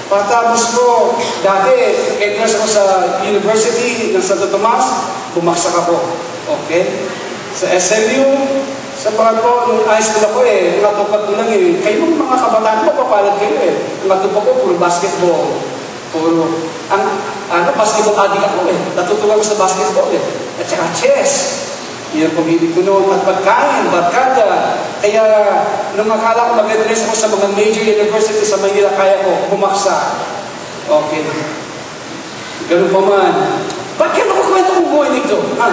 Patapos ko, dati, entrance ako sa University ng Santo Tomas, bumaksak ako. Okay? Sa SLU, sa pangatlo, nung high school ako natupad ko lang kayo mga kabataan ko, papalag kayo natupad ko, puro basketball. Puro, basketball addict ako eh. Natutuwa ko sa basketball eh. At saka chess. Yan ang pag-ibig ko noon. At pagkain, barkada. Kaya, nung akala ko mag-address ako sa mga major university sa Manila, kaya ko pumaksa. Okay. Ganun pa man. Bakit ako kwento kong buhay nito? Ha?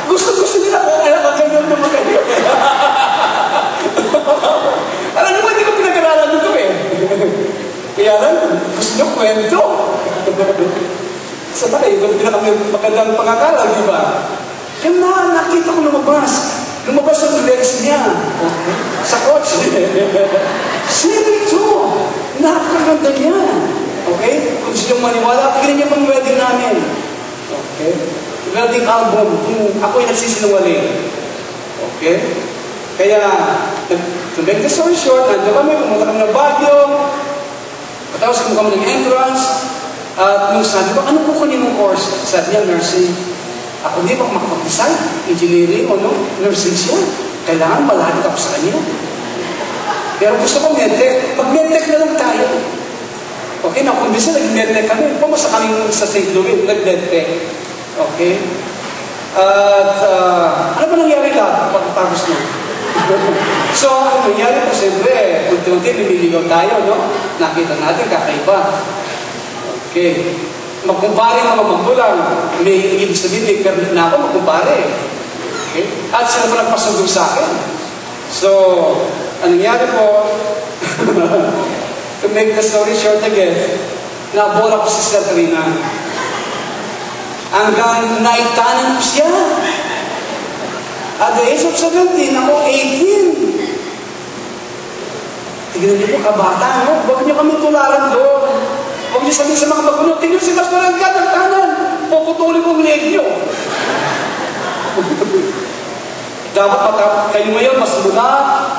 Gusto nila ko, kaya ganyan naman kayo. Alam mo, hindi ko pinag-aralan nito eh. Kaya lang, gusto nyo kwento. Sa bagay, ito kami magandang pangakala, di ba? Kaya nakita ko lumabas. Lumabas ang legs niya. Okay. Sa coach. Sino ito? Napakaganda niya. Okay? Kung gusto nyo maniwala, tignan niyo pang wedding namin. Okay? Wedding album. Kung ako'y nagsisinungaling. Okay? Kaya, to make the story short, nandun kami, pumunta kami ng Baguio. Patapos kami ng entrance. At nung sabi ko, ano po kunin mong course? Sabi niya, nursing. Ako hindi pa makapag-design. Engineering o no? Nursing siya. Kailangan malapit ako sa kanya. Pero gusto ko medtech. Mag-medtech na lang tayo. Okay, nakumbisa, nag-medtech kami. Pumasa kami sa St. Louis, nag-medtech. Okay? At ano ba nangyari lahat pagkatapos niya? So, ano nangyari po, siyempre, unti-unti lumiligaw tayo, no? Nakita natin, kakaiba. Okay. Magkumpare mga magulang. May ibig sabihin, may permit na ako, magkumpare. Okay? At sila pa nagpasundo sa akin. So, anong nangyari po, to make the story short again, nabola ko si Katrina. Hanggang naitanan ko siya. At the age of 17, ako 18. Tignan niyo po, kabata, no? Huwag niyo kami tularan doon. Huwag niyo sabihin sa mga magulo, tingnan si Pastor Edgar, nagtanan. Puputulin kong leg niyo. Dapat kayo ngayon, mas mula,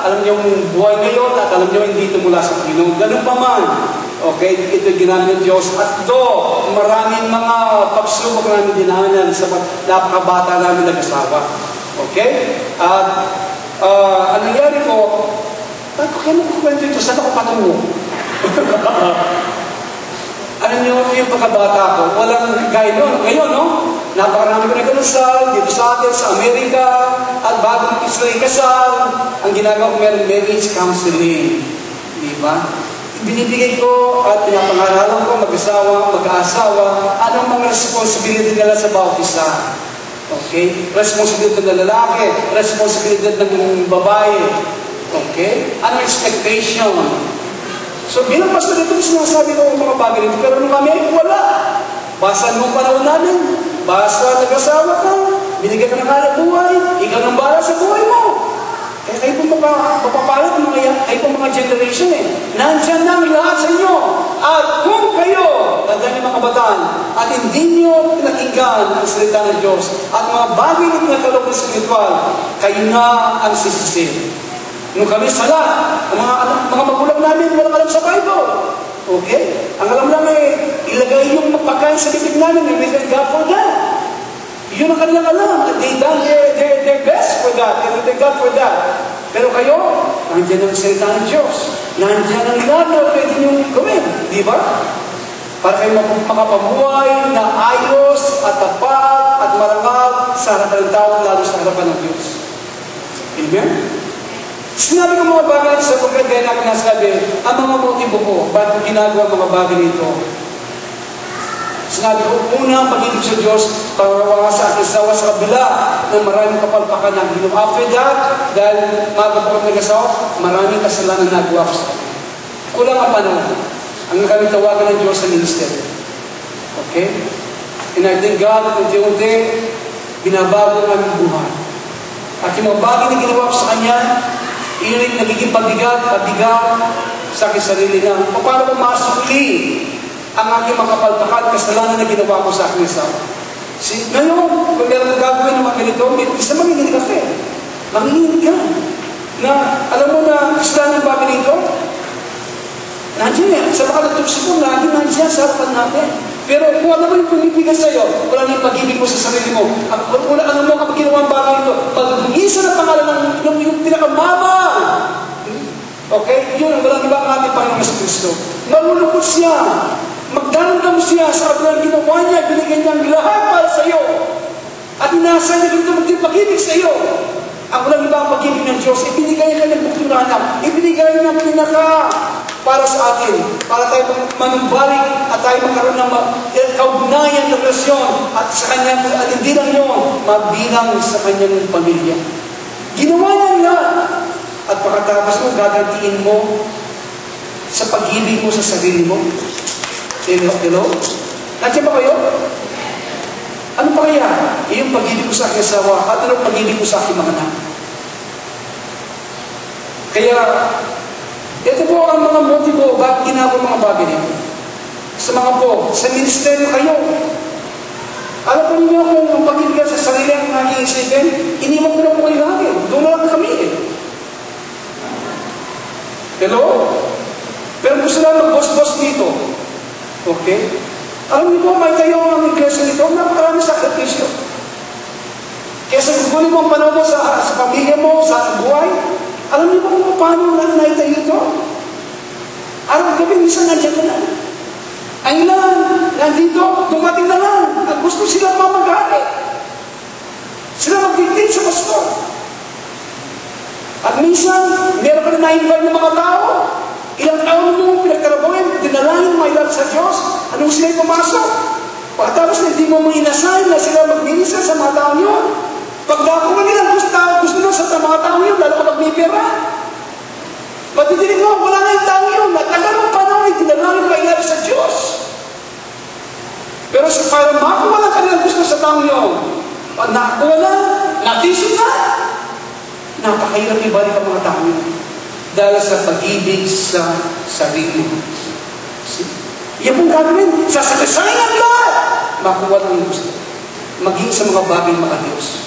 alam niyo yung buhay ngayon, at alam niyo hindi ito mula sa Panginoon. Ganun pa man. Okay, ito ginamit ng Diyos. At maraming mga pagsubok namin dinahanan sa napakabata namin nag-asawa. Okay? At ang nangyari ko, kaya mo kukwento ito, saan ako patungo? Alam niyo, yung pagkabata ko, walang gaya ngayon, no? Napakarami ko na kinasal, dito sa atin, sa Amerika, at bago sila ikasal, ang ginagawa ko meron marriage counseling. Di ba? Binibigay ko at pinapangaralan ko mag-asawa, anong mga responsibility nila sa bawat isa. Okay? Responsibilidad ng lalaki, responsibilidad ng babae. Okay? Anong expectation? So, bilang pastor ito, sinasabi ko mga bagay nito, pero nung kami, wala. Basta nung panahon namin, basta nag-asawa ka, binigyan ka ng hanap buhay, ikaw nang bahala sa buhay mo. Kaya kayo po mapapalat, kayo po mga generation eh. Nandiyan na ang lahat sa inyo. At kung kayo, tandaan niyo mga kabataan, at hindi niyo pinakinggan ang salita ng Diyos, at mga bagay na pinatalog ng spiritual, kayo na ang sisisi. Nung kami sala, ang mga magulang namin, walang alam sa Bible. Okay? Ang alam lang ilagay yung pagkain sa bibig namin, and we thank God for that. Yun ang kanilang alam. And they done their best for that. And we thank God for that. Pero kayo, nandiyan ang salita ng Diyos. Nandiyan ang lahat na pwede niyong gawin. Di ba? Para kayo makapabuhay na ayos at tapat at marangal sa harapan ng tao, lalo sa harapan ng Diyos. Amen? Sinabi ko mga bagay sa pagkagaya na pinasabi, ang mga motibo ko, ba't ginagawa mga bagay nito? Sinabi ko, una, pag-ibig sa Diyos, parawa sa aking sawa sa kabila ng maraming kapalpakan na ginawa. After that, dahil magkapagod nag-asawa, maraming kasalanan na nagawa ko sa akin. Kulang ang panahon. Ang kami tawagan ng Diyos sa ministry. Okay? And I thank God, unti-unti, binabago ang aming buhay. At yung mga bagay na ginawa ko sa Kanya, iyon nagiging pabigat sa aking sarili na paano ko masukli ang aking makapalpakan kasalanan na ginawa ko sa aking asawa. Ngayon, kung meron gagawin ng mga ganito, isa manginginig ka eh. Manginginig ka. Na, alam mo na kasalanan ng bagay nito? Nandiyan yan. Sa mga natugsi ko, nandiyan sa harapan natin. Pero kung alam mo yung pumipigil sa'yo, wala nang pag-ibig mo sa sarili mo. Ano mo kapag ginawa ang bagay ito? Pag-isa na pangalan ng yung pinakamama. Okay? ngayon, walang iba ang ating Panginoong Kristo. Malulungkot siya. Magdamdam siya sa kabilang ginawa niya, binigyan niya ang lahat para sa iyo. At inasa niya ganito magpag-ibig sa iyo. Ang walang iba ang pag-ibig ng Diyos, ibinigay niya ng bukturana, ibinigay niya ang pinaka para sa atin, para tayo manumbalik at tayo magkaroon ng kaugnayan ng relasyon at sa kanya, at hindi lang yun, mabilang sa kanyang pamilya. Ginawa niya lahat. At pagkatapos mo, gagantiin mo sa pag-ibig mo sa sarili mo. Hello? Nandiyan ba kayo? Ano pa kaya? Yung pag-ibig ko sa aking asawa at ano pag-ibig ko sa aking mga anak. Kaya, ito po ang mga motibo bakit ginagawa mga bagay nito. Sa mga po, sa ministeryo kayo. Alam po niyo kung ang pag-ibig sa sarili ang aking isipin, iniwan ko na po kayo natin. Doon na lang kami eh. Hello? Pero gusto lang mag-boss-boss dito. Okay? Alam niyo po, may kayo ang iglesia nito, napakaraming sakripisyo. Kaya sa gugunin mo ang panahon mo sa pamilya mo, sa buhay, alam niyo po kung paano naitayo ito? Araw-gabi, minsan nandiyan ka na. Ang ilan, nandito, dumating na lang, at gusto silang mamagani. Sila magtitin sa pastor. At minsan, meron ka na na-invite ng mga tao, ilang taon mo pinagkarabawin, dinalangin mo ilan sa Diyos, anong sila'y pumasok? Pagkatapos na hindi mo inasign na sila magminisa sa mga tao yun, pagdako na nila gusto na sa mga tao yun, lalo kapag may pera. Matidinig mo, wala na yung tao yun, natagal mo panahon, dinalangin mo ilan sa Diyos. Pero para makuha lang kanilang gusto sa tao yun, pag nakakuha na, natisod na, napakahirap ibalik ang mga tao yun. Dahil sa pag-ibig sa sarili. Yan pong gagawin. Sasakasay ang lahat. Makuha ng gusto. Maging sa mga bagay makadiyos.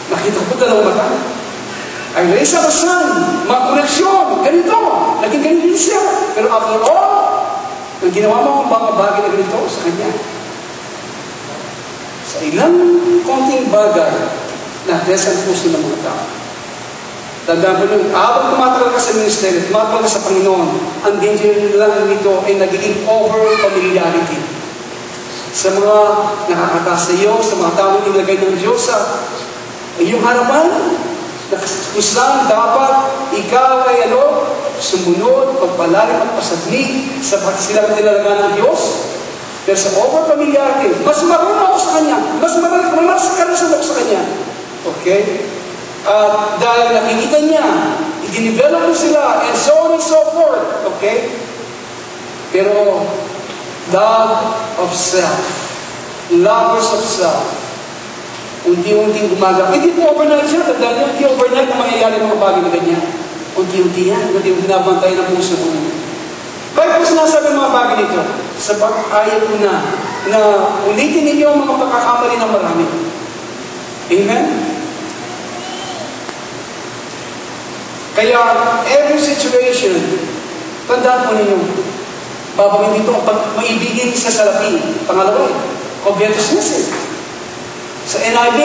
Nakita ko dalawang mata. Ay raise up a son. Mga koneksyon. Ganito. Naging ganito siya. Pero after all, ang ginawa mo ang mga bagay na ganito sa kanya. Sa ilang konting bagay, na-bless ang puso ng mga tao. Tandaan ko nyo, habang tumatagal ka sa ministeryo, tumatagal ka sa Panginoon, ang danger lang nito ay nagiging over-familiarity. Sa mga nakakataas sa iyo, sa mga taong nilagay ng Diyos sa iyong harapan, kung saan dapat ikaw ay sumunod, pagpalalim at pasagli sa silang nilalagan ng Diyos. Pero sa over-familiarity, mas marunong ako sa Kanya, mas karanasan ako sa Kanya. Okay? Dahil nakikita niya, i-develop mo sila, and so on and so forth. Okay? Pero, love of self, lovers of self, unti-unting gumagawa. Hindi po overnight siya, tandaan niyo, hindi overnight na mangyayari mga bagay na ganyan. Unti-unti yan, unti-unti nabantay ng puso mo. Kaya po sinasabi mga bagay nito, sa ayaw ko na ulitin ninyo ang mga pagkakamali ng marami. Amen? Kaya, every situation, tandaan po ninyo, babagin dito, maibigin sa salapi. Pangalawa, covetousness. Sa NIV,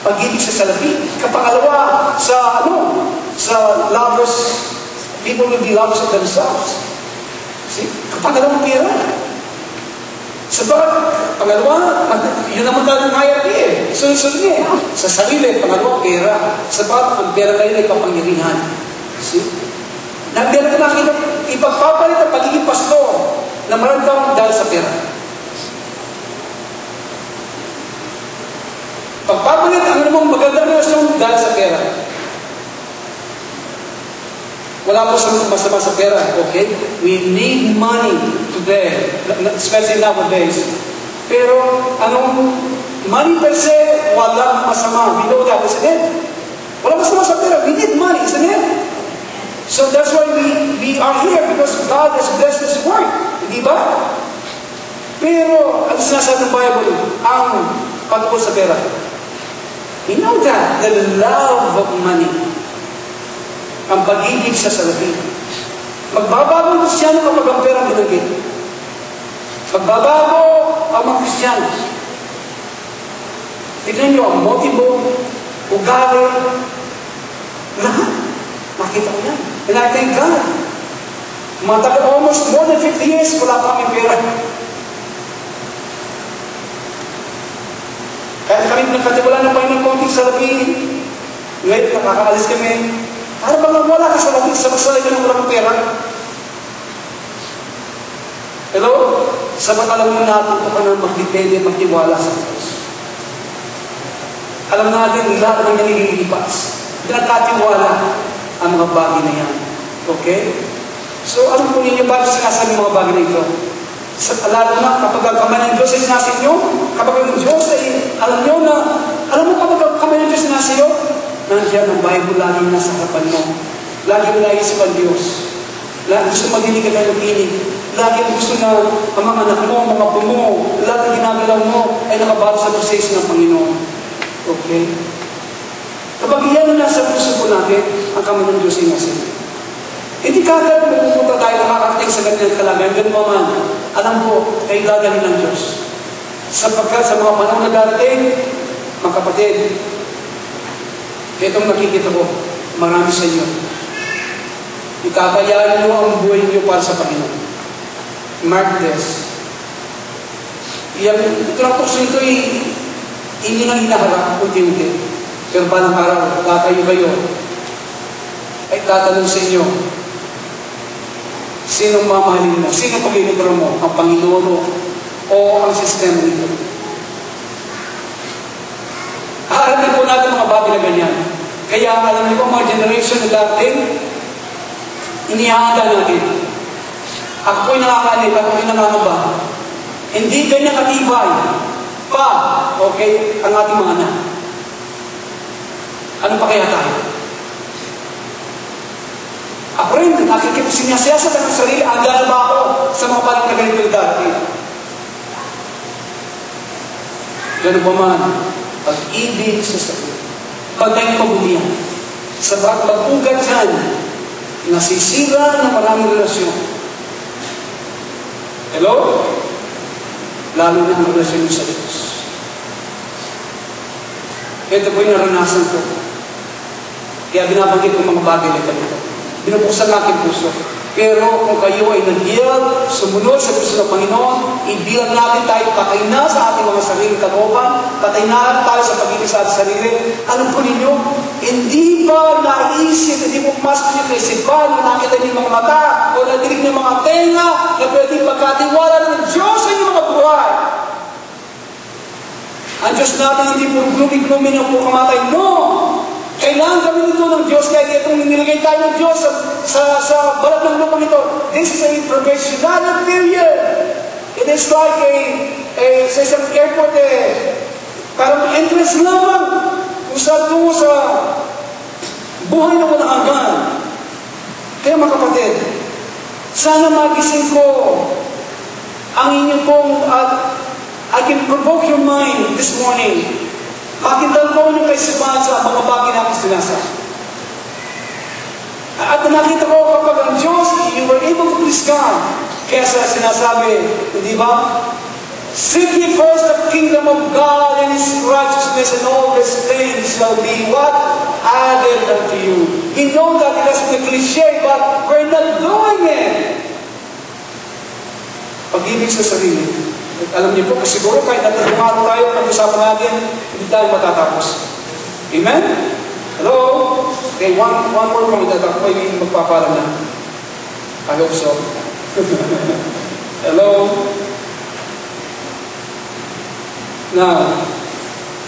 pag-ibig sa salapi. Kapangalawa, sa lovers, people will be lovers of themselves. See? Kapangalawang pera. Pangalawa, yun naman talagang hayat eh. Sunod-sunod niya. Sa sarili, pangalawa, pera. Ang pera kayo ay kapangyarihan. See? Nagdala ka nakita, ipagpapalit ang pagiging pastor na maramdaman dahil sa pera. Pagpapalit ang namang magandang relasyon dahil sa pera. Wala po sa masama sa pera, okay? We need money today, especially nowadays. Pero, money per se, wala masama. We know that, isn't it? Wala masama sa pera. We need money, isn't it? So that's why we are here, because God has blessed this work. Hindi ba? Pero, ang sinasabi ng Bible, ang patungkol sa pera. You know that, the love of money, ang pag-ibig sa salapi. Magbabago ang Kristyano kapag ang perang binagit. Magbabago ang mga Kristyano. Tignan nyo ang motibo, ugali, Lahat. Nakita ko yan. And I thank God. Matagal almost more than 50 years, wala pa kami pera. Kaya kami nagkatiwala ng Panginoon konting salapi. Ngayon, nakakaalis kami. Para bang wala ka sa lapit sa masalay ka ng walang pera? Hello? Sabat alam mo natin ito ka na magdepende, magtiwala sa Diyos. Alam natin, lahat ng nililipas. Pinagkatiwala ang mga bagay na yan. Okay? So, ano po ninyo ba sinasabi mga bagay na ito? Lalo na, kapag ang kamay ng Diyos ay sinasa inyo, kapag ang Diyos ay, alam mo kapag ang kamay ng Diyos ay sinasa iyo, nandiyan ang Bible lagi nasa harapan mo. Lagi mo naisip ang Diyos. Lagi gusto maginig ka ng tinig. Lagi gusto na ang mga anak mo, mga apo mo, lahat ng ginagalaw mo ay nakabalo sa proseso ng Panginoon. Okay? Kapag iyan na nasa puso po natin, ang kamay ng Diyos ay nasa iyo. Hindi kagad pupunta tayo nakakarating sa ganyan kalagayan. Ganun pa man, alam ko, kailangan ng Diyos. Sapagkat sa mga panahon na darating, mga kapatid, itong nakikita ko, marami sa inyo. Ikakayaan nyo ang buhay nyo para sa Panginoon. Mark this. Ito na tukso ito hindi na hinaharap unti-unti. Pero palang araw, tatayo kayo, ay tatanong sa inyo, sinong mamahalin mo? Sinong paglilibro mo? Ang Panginoon o ang sistema nito? Haharapin po natin mga bagay na ganyan. Kaya alam niyo po, mga generation na dating, inihahanda natin. Ako po'y nakakalit, ako po'y nangangamba. Hindi ganyan katibay pa, okay, ang ating mga anak. Ano pa kaya tayo? Ako rin, sinyasiyasat ang sarili, agad ba ako sa mga paling na ganito dati? Ganun ba man, pag-ibig sa sarili, pagkayang sa pag-ugat dyan, nasisira ng maraming relasyon. Hello? Lalo na ang relasyon sa Diyos. Ito po yung naranasan ko. Kaya binabanggit ko mga bagay na ganito. Binubuksan ang aking puso. Pero kung kayo ay nag-yield, sumunod sa gusto ng Panginoon, ibilang natin tayo, patay na sa ating mga sariling kalooban, patay na tayo sa pag-ibig sa ating sarili. Alam po ninyo, hindi ba naisip, hindi mo pumasok niyo sa isipan, nakita niyo mga mata, o nadinig niyo mga tenga, na pwedeng pagkatiwala ng Diyos sa inyong mga buhay. Ang Diyos natin hindi po gloomy-gloomy na po kamatay. No! Kailangan gawin ito ng Diyos, kaya itong nilagay tayo ng Diyos sa balat ng lupang ito. This is a probationary period. It is like sa isang airport, parang entrance lamang kung saan tungo sa buhay na walang hanggan. Kaya mga kapatid, sana magising ko ang inyong pong, I can provoke your mind this morning. Makitan ko yung kaisipan sa mga bagay na aking sinasa. At nakita ko kapag ang Diyos, you were able to please God. Kaya sa sinasabi, hindi ba? Seek ye first the kingdom of God and His righteousness, and all these things shall be what? Added unto you. We know that it has been cliche, but we're not doing it. Pag-ibig sa sarili. Alam niyo po, kasi siguro kahit natatlong araw tayo, pag-usapan natin, hindi tayo matatapos. Amen? Hello? Okay, one more kung itatapos, may magpapalam na. I hope so. Hello? Now,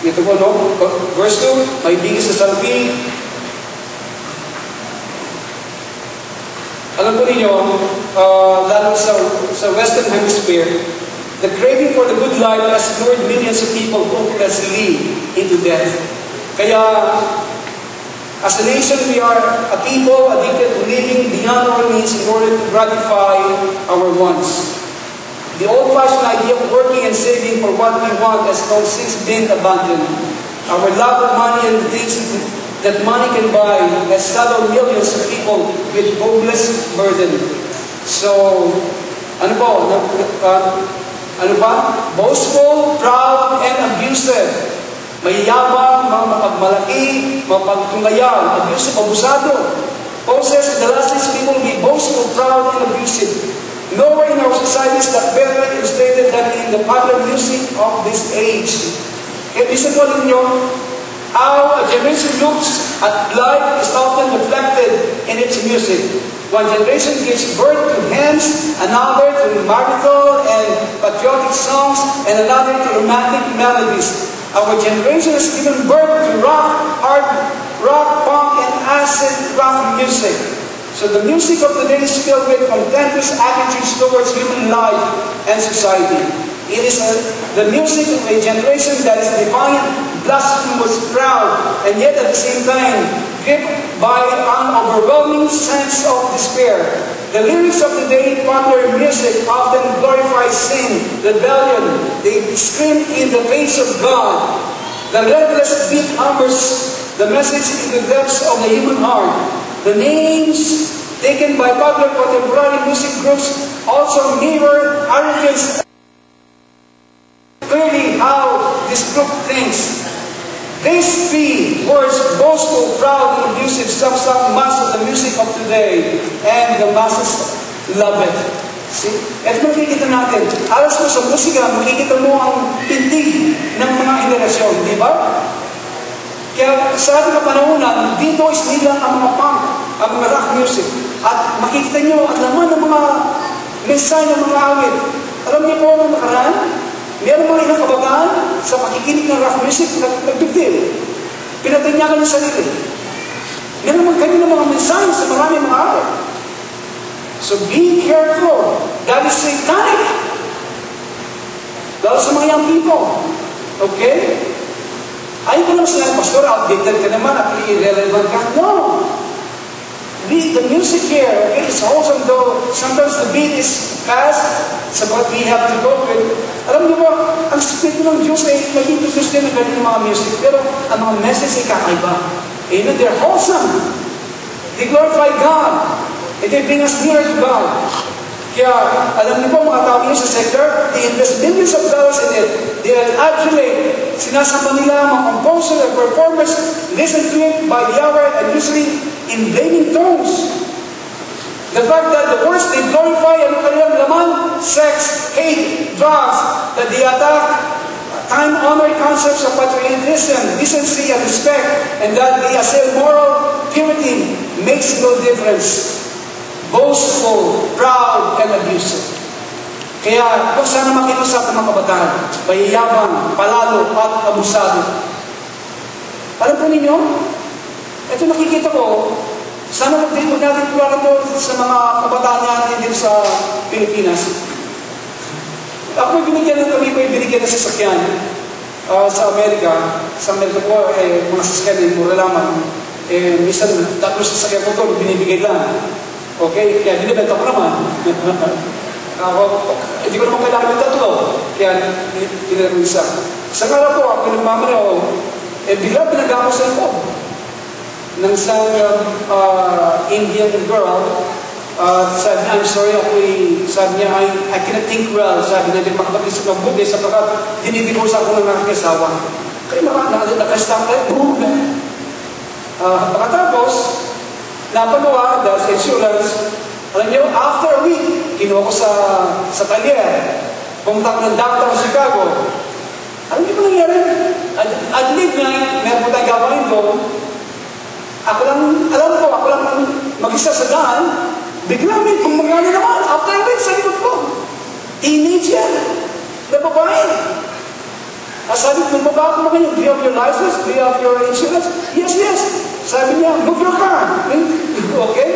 ito po, no? Verse 2, may bigis sa salpi. Alam po ninyo, lalo sa Western Hemisphere, the craving for the good life has lured millions of people hopelessly into death. Kaya, as a nation, we are a people addicted to living beyond our means in order to gratify our wants. The old-fashioned idea of working and saving for what we want has long since been abandoned. Our love of money and the things that money can buy has saddled millions of people with hopeless burden. So, ano ba? Boastful, proud, and abusive. Mayayabang, mga mapagmalaki, mapagtungayan, abusive, abusado. Paul says, in the last days, people will be boastful, proud, and abusive. Nowhere in our society is that better illustrated than in the popular music of this age. Kaya listen ko ninyo, how a generation looks at life is often reflected in its music. One generation gives birth to hymns, another to marital and patriotic songs, and another to romantic melodies. Our generation has given birth to rock, hard rock, punk, and acid rock music. So the music of today is filled with contentious attitudes towards human life and society. It is the music of a generation that is defiant, blasphemous, proud, and yet at the same time gripped by an overwhelming sense of despair. The lyrics of today's popular music often glorify sin, rebellion. They scream in the face of God. The relentless beat hammers the message in the depths of the human heart. The names taken by popular contemporary music groups also mirror arrogance. Clearly how this group thinks. These three words, boastful, proud, and abusive, sums up much of the music of today, and the masses love it. See? At makikita natin, alas mo sa musika, makikita mo ang tindig ng mga henerasyon, di ba? Kaya sa ating kapanahonan, dito is nila ang mga punk, ang mga rock music. At makikita nyo ang laman ng mga mensahe ng mga awit. Alam niyo po ang nakaraan? Meron mga ilang kabataan sa pakikinig ng rock music nagbigtil. Pinatanyakan ng sarili. Meron mga kanina mga mensahe sa maraming mga awit. So be careful. That is satanic. Lalo sa mga young people. Okay? Ayaw ko naman sila, Pastor, outdated ka naman at irrelevant ka. No! The music here, okay, is awesome though sometimes the beat is fast sa what we have to go with. Alam niyo ba, ang Espiritu ng Diyos ay nag-introduce din ng ganyan mga music, pero ang mga message ay kakaiba. Amen? They're wholesome. They glorify God. And they bring us nearer to God. Kaya, alam niyo po mga tao niyo sa sector, they invest millions of dollars in it. They actually, sinasama nila mga composer and performers, listen to it by the hour and usually in blaming tones. The fact that the words they glorify ang kanilang laman, sex, hate, drugs, that they attack time-honored concepts of patriotism, decency, and respect, and that they assail moral purity makes no difference. Boastful, proud, and abusive. Kaya, kung sana makiusap ng mga kabataan, pahiyabang, palalo, at abusado. Alam po ninyo, ito nakikita ko, sana mag-dito natin tulad po sa mga kabataan natin dito sa Pilipinas. Ako may binigyan ng kami, may binigyan ng sasakyan sa Amerika. Sa Amerika po, mga sasakyan, mura lamang. Minsan, tapos sasakyan ko ito, binibigay lang. Okay, kaya binibenta ko naman. Hindi ko naman kailangan ng tatlo. Kaya pinag isa. Sa kala po, ako nagmamanaw, bigla pinag-ako sa ito. Nang isang Indian girl, sabi niya, I'm sorry, sabi niya, I cannot think well. Sabi niya, hindi makapag-isip ng buti sapagkat dinidipos ako ng aking asawa. Kaya nakastang tayo, boom! Pagkatapos, napagawa dahil sa insurance, alam niyo, after a week, kinuha ko sa talyer, pumunta ko ng downtown Chicago. Alam niyo kung nangyari? At midnight, meron po tayong gawain doon. Ako lang mag-isa sa daan, biglang may pumagana naman, after a week, sa likod ko. Teenager, na babae. Sabi ko, baba ko mga do you have your license? Do you have your insurance? Yes, yes. Sabi niya, move your car. Okay?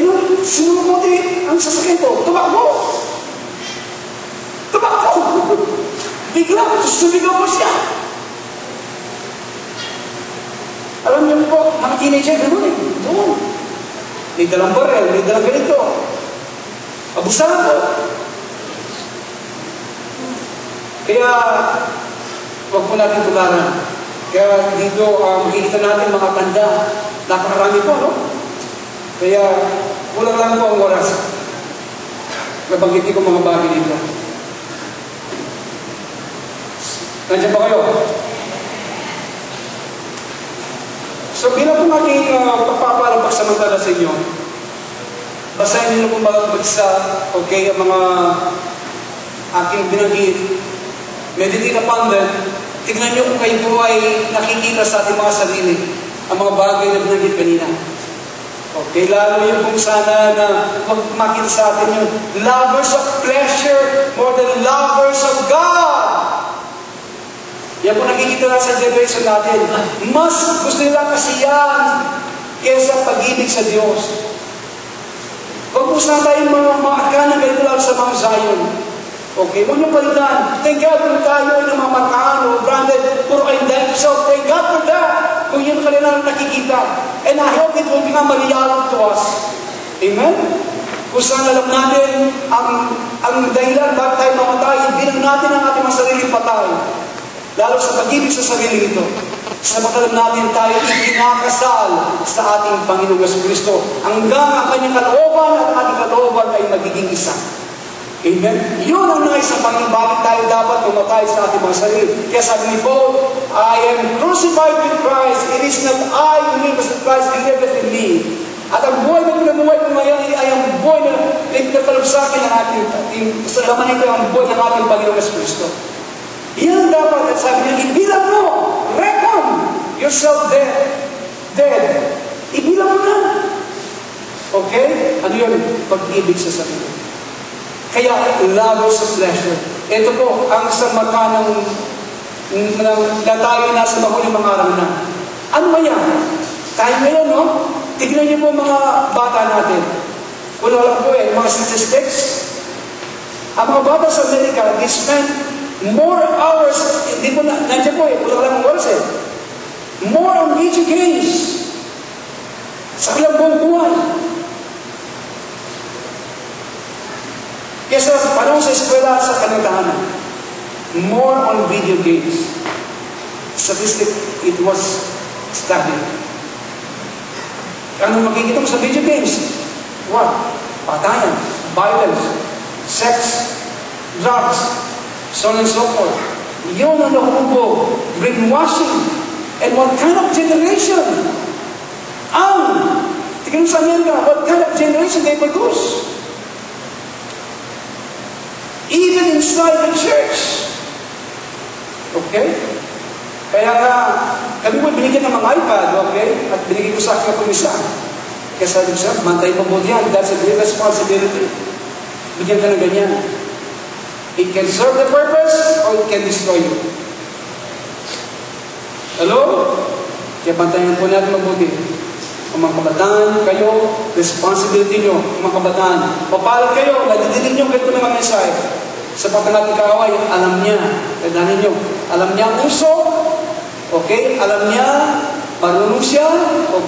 Nung sinumunti ang sasakyan ko, tumakbo. Bigla, sumigaw ko siya. Alam niyo po, mga teenager, gano'n doon. May dalang barel, may dalang ganito. Abusahan ko. Kaya, huwag po natin tularan. Kaya dito, makikita natin mga tanda. Napakarami po, no? Kaya, kulang lang po ang oras. Nabanggitin ko mga bagay dito. Nandiyan ba kayo? So bilang kung aking pagpaparang pagsamantala sa inyo, basahin niyo kung mag-isa, okay, ang mga aking binanggit. Meditate upon them. Tignan niyo kung kayo po ay nakikita sa ating mga sarili ang mga bagay na binanggit kanina. Okay, lalo yung kung sana na makita sa atin yung lovers of pleasure more than lovers of God. Yan po nakikita natin sa generation natin. Mas gusto nila kasiyan kesa pag-ibig sa Diyos. Huwag po sana tayong mga akana ganito lang sa Mount Zion. Okay, huwag niyo palitan. Thank God kung tayo ay namamarkaan o branded, puro kayong dahil yourself. Thank God for that. Kung yun kanila nakikita. And I hope it will become a reality to us. Amen? Kung saan alam natin ang dahilan bakit tayo mamatay, hindi lang natin ang ating mga sariling patay. Lalo sa pag-ibig sa sarili nito. Samantalang natin tayo ikinakasal sa ating Panginoong Jesucristo hanggang ang kanyang kalooban at ating kalooban ay magiging isa. Amen? Yun ang nais sa Panginoon. Bakit tayo dapat mamatay sa ating mga sarili? Kaya sabi ni Paul, I am crucified with Christ. It is not I who lives, but Christ liveth in me. At ang buhay na pinamuhay ko ngayon ay ang buhay na pinagkaloob sa akin ng ating sa laman ito ang buhay ng ating Panginoong Jesucristo. Yan dapat at sabi niya, ibilang mo, reckon yourself dead. Ibilang mo na. Okay? Ano yun? Pag-ibig sa sarili. Kaya, lovers of pleasure. Ito po, ang sa mata ng na tayo nasa mahuling mga araw na. Ano ba yan? Tayo ngayon, no? Tignan niyo po mga bata natin. Kung wala po mga statistics. Ang mga bata sa Amerika, they spend more hours, hindi po nandiyan po wala ka lang oras more on video games sa kanilang buong buhay. Kesa panahon sa eskwela sa kanilang tahanan, more on video games. Statistic, it was staggering. Ano makikita mo sa video games? What? Patayan, violence, sex, drugs, so on and so forth. Yun ang nahubo, brainwashing. And what kind of generation? Tignan sa Amerika, what kind of generation they produce? Even inside the church. Okay? Kaya kami po binigyan ng mga iPad, okay? At binigyan ko sa akin ako isa. Kaya sabi ko siya, mantay pa po yan. That's a great responsibility. Bigyan ka ng ganyan. It can serve the purpose or it can destroy you. Hello? Kaya pantayan po natin mabuti. Kung mga kabataan kayo, responsibility nyo. Kung mga kabataan, papalag kayo, nadidinig nyo ganito ng mga mensahe. Sa pagkanating kaaway, alam niya. Tandaan nyo, alam niya ang uso. Okay? Alam niya, marunong siya.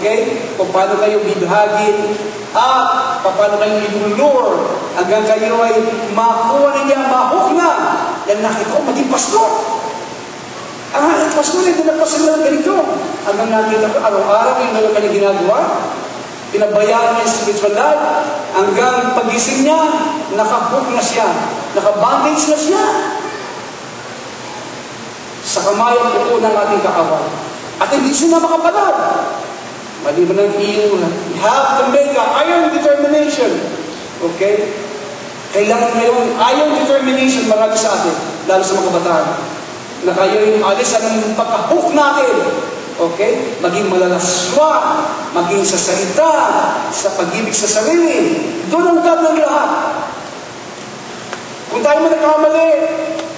Okay? Kung paano kayo bibahagin. At paano kayo ilulur hanggang kayo ay makuha na niya, mahuk na. Yan nakita ko, maging pastor. Pastor, hindi nagpasala ng ganito. Hanggang nakita ko, araw-araw yung nalang kanya ginagawa. Pinabayaan niya yung spiritual life. Hanggang pagising niya, nakahook na siya. Nakabandage na siya. Sa kamay ang puto ng ating kaaway. At hindi siya na makapalag. Maliban ng iyo, you have to make an iron determination. Okay? Kailangan ngayon, iron determination marami sa atin, lalo sa mga kabataan. Na kayo yung alis ang pagkahook natin. Okay? Maging malalaswa, maging sa salita, sa pag-ibig sa sarili. Doon ang God ng lahat. Kung tayo nagkamali,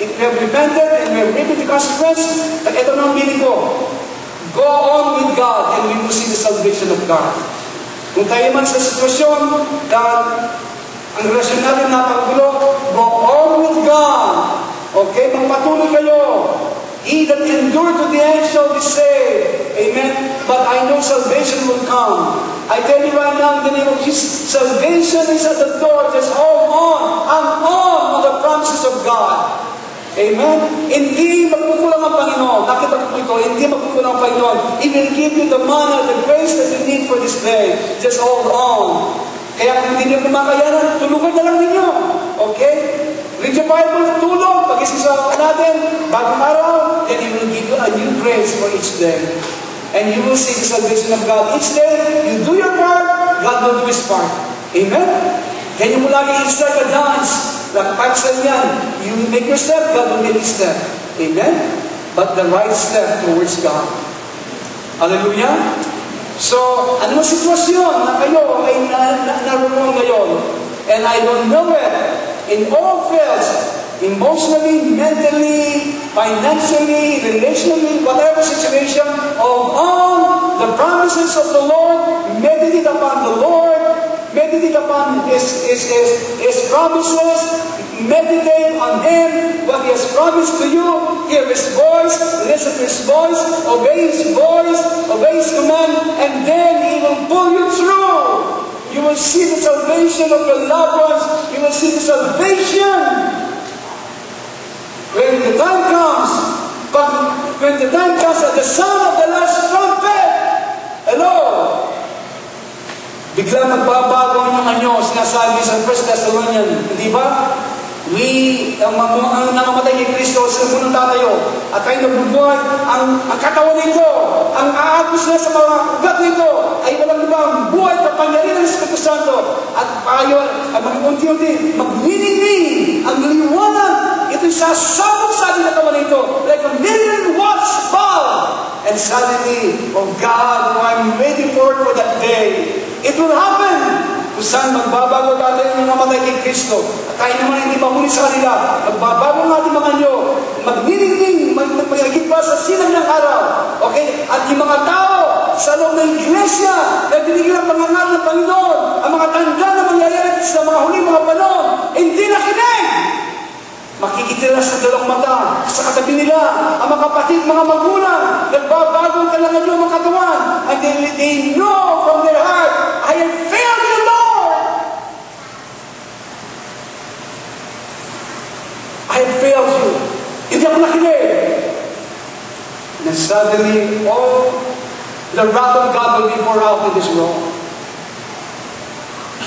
if we have repented and we have reaped the consequence, at ito na ang binig ko. Go on with God and we will see the salvation of God. Kung tayo man sa sitwasyon na ang relasyon natin napakagulo, go on with God. Okay? Magpatuloy kayo. He that endured to the end shall be saved. Amen? But I know salvation will come. I tell you right now, in the name of Jesus, salvation is at the door. Just hold on. I'm on the promises of God. Amen? Hindi magkukulang ang Panginoon. Nakita ko ito, hindi magkukulang ang Panginoon. He will give you the manna, the grace that you need for this day. Just hold on. Kaya kung hindi niyo kumakayanan, tulungan na lang ninyo. Okay? Read your Bible, tulong. Pag-isip sa natin, bagong araw, then He will give you a new grace for each day. and you will see the salvation of God. Each day, you do your part, God will do His part. Amen? Kaya mo lagi i-start a dance. Lakpagsan yan. You make your step, God will make His step. Amen? But the right step towards God. Hallelujah? So, ano ang sitwasyon na kayo ay naroon ngayon? And I don't know it. In all fields, emotionally, mentally, financially, relationally, whatever situation, of all the promises of the Lord, meditate upon the Lord, meditate upon His promises, meditate on Him, what He has promised to you, hear His voice, listen to His voice, obey His voice, obey His command, and then He will pull you through. You will see the salvation of your loved ones. You will see the salvation. When the time comes, at the sound of the last trumpet, hello, bigla magbabago ang mga nyo, sinasabi sa 1 Thessalonians, hindi ba? Ang namamatay kay Kristo, sila munang tatayo, at tayo nagbubuhay, ang katawan nito, ang aagos na sa mga ugat nito, ay walang ibang buhay, kapangyarihan ng Espiritu Santo, at tayo, ay mag-unti-unti, magniningning, ang liwanag, ito'y sasabog sa ating katawan nito, like a million watts bulb, and suddenly, oh God, I'm waiting for that day. It will happen. Kung saan magbabago natin yung namatay kay Kristo. At tayo naman hindi mahuli sa kanila. Magbabago natin mga nyo. Magniningning, magigit pa sa sinag ng araw. Okay? At yung mga tao sa loob ng iglesia na binigyan ang pangangal ng Panginoon, ang mga tanda na mangyayari sa mga huling mga panahon, hindi nakinig. Makikitila sa dalawang mata, sa katabi nila, ang mga kapatid, mga magulang, nagbabago ang kailangan nyo mga katawan, and they know from their heart, I have failed you, Lord! I have failed you. Hindi ako nakinig. And suddenly, all the wrath of God will be poured out in this world.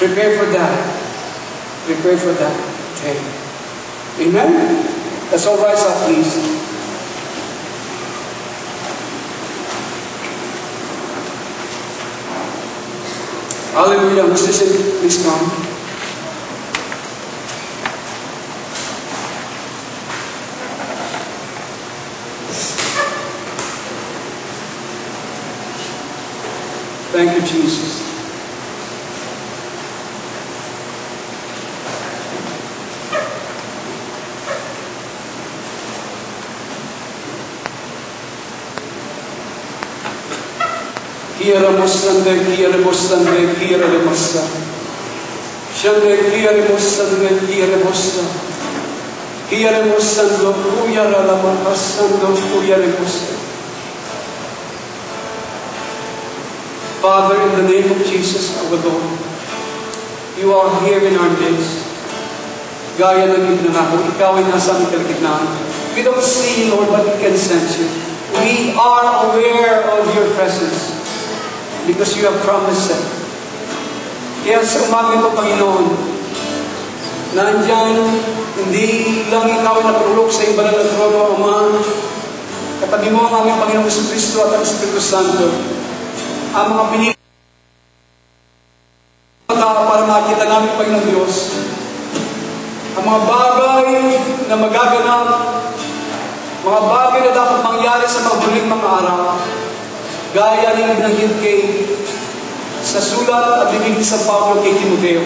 Prepare for that. Prepare for that. Okay. Amen? Let's all rise up, please. Hallelujah. Musician, please come. Thank you, Jesus. Kira Mosande, Kira Mosande, Kira Mosta. Shande, Kira Mosande, Kira Mosta. Kira Mosando, Kuyara Lamakasando, Kuyara Mosta. Father, in the name of Jesus, our Lord, you are here in our midst. Gaya ng ibinanako, ikaw ay nasa aming kalagitnaan. We don't see, Lord, but we can sense you. We are aware of your presence. Because you have promised it. Kaya sa umaga ito, Panginoon, nandyan, hindi lang ikaw napulok sa iba ng trono, Ama. Katabi mo ang aming Panginoong Kristo at ang Espiritu Santo. Ang mga pinili para makita namin, Panginoong Diyos. Ang mga bagay na magaganap, mga bagay na dapat mangyari sa mga huling mga araw. Gaya rin ng kay sa sulat at bigay sa Pablo kay Timoteo.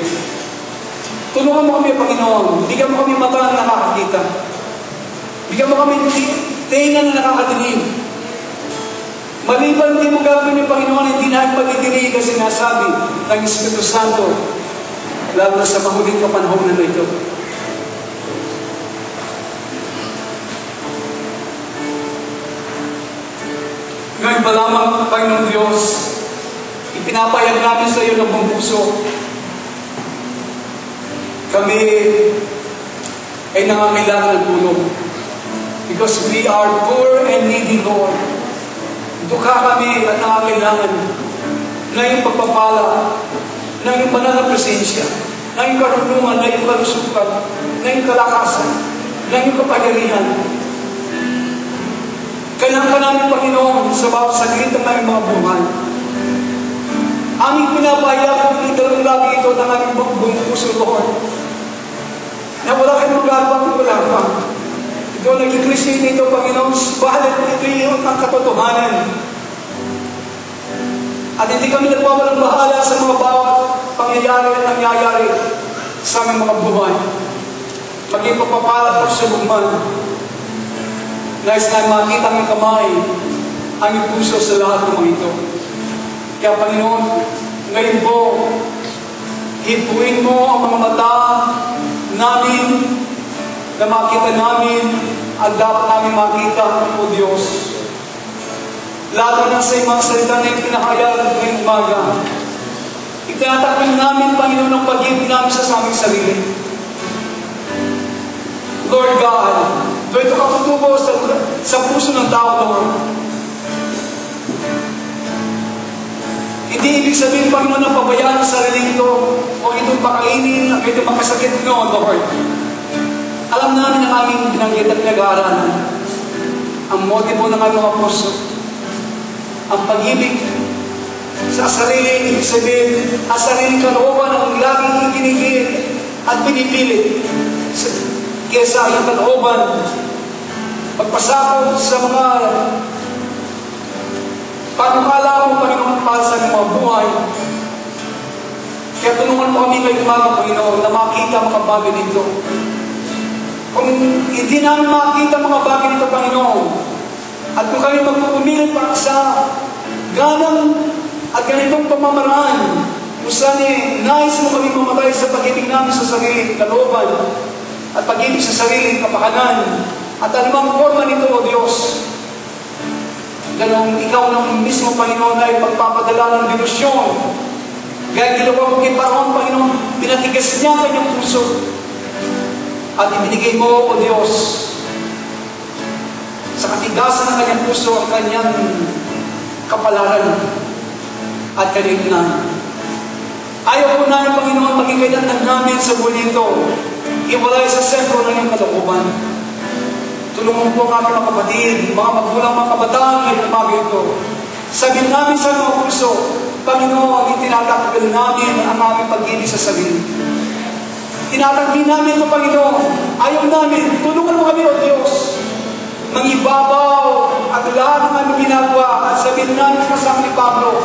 Tulungan mo kami, Panginoon. Bigyan mo kami mata na nakakakita. Bigyan mo kami tenga na nakakadinig. Maliban din mo gagawin yung Panginoon, hindi na pagdidinig ang sinasabi ng Espiritu Santo, lalo na sa mahuling kapanahon na ito. Ngayon pa lamang, Panginoon Diyos, ipinapayag namin sa iyo ng buong puso. Kami ay nangangailangan ng tulong. Because we are poor and needy, Lord. Dukha kami at nangangailangan na iyong pagpapala, na iyong banal na presensya, na iyong karunungan, na iyong kalusukan, na iyong kalakasan, na iyong kapangyarihan. Kailangan ka namin, Panginoon, sa bawat saglit ng aming mga buhay. Aming pinapahayag ng dalawang lagi ito ng aming buong puso, Lord. Na wala kayong magagawa kung wala ka. Ito naging Kristo nito, Panginoon, bahalat ito yung ang katotohanan. At hindi kami nagpawalang bahala sa mga bawat pangyayari at nangyayari sa aming mga buhay. Maging pagpapala po sa bugman. Nais na makita ang kamay, ang puso sa lahat ng mga ito. Kaya Panginoon, ngayon po, hipuin mo ang mga mata namin na makita namin ang dapat namin makita, O Diyos. Lalo na sa mga salita na yung pinahayag ngayong umaga. Itinatakpan namin, Panginoon, ang pag-ibig namin sa aming sarili. Lord God, ito katutubo sa puso ng tao, Lord. Hindi ibig sabihin, Panginoon, na pabayaan ang sarili ito o itong pakainin, itong makasakit, no, Lord. Alam namin ang aming binanggit at nag-aaralan. Ang motibo ng aming mga puso, ang pag-ibig sa sarili, ibig sabihin, ang sariling kalooban ang laging itinigil at pinipilit kesa yung kalooban pagpasakot sa mga panukala mo, Panginoon, para sa mga buhay. Kaya tulungan mo kami ngayong umaga, Panginoon, na makita mga bagay nito. Kung hindi namin makita mga bagay nito, Panginoon, at kung kami magpupumilit para sa ganang at ganitong pamamaraan, kung saan nais mo kami mamatay sa pag-ibig namin sa sarili, kalooban, at pag-ibig sa sarili, kapakanan, at anumang forma nito, O Diyos, ganong ikaw ng mismo, Panginoon, ay pagpapadala ng delusyon. Gaya ginawa mo kay Paraon, Panginoon, pinatigas niya ang kanyang puso. At ibinigay mo, O Diyos, sa katigasan ng kanyang puso ang kanyang kapalaran at kanignan. Ayaw po namin, Panginoon, maging kailangan namin sa buhay ito. Iwalay sa sentro ng iyong kalooban. Tulungan po ang aming mga kapatid, mga magulang, mga kabataan ngayong umaga ito. Sabihin namin sa mga puso, Panginoon, itinatakbil namin ang aming pag-ibig sa sarili. Tinatanggi namin ito, Panginoon. Ayaw namin. Tulungan mo kami, O Diyos. Mangibabaw at lahat ng aming ginagawa. At sabihin namin kasama ni Pablo,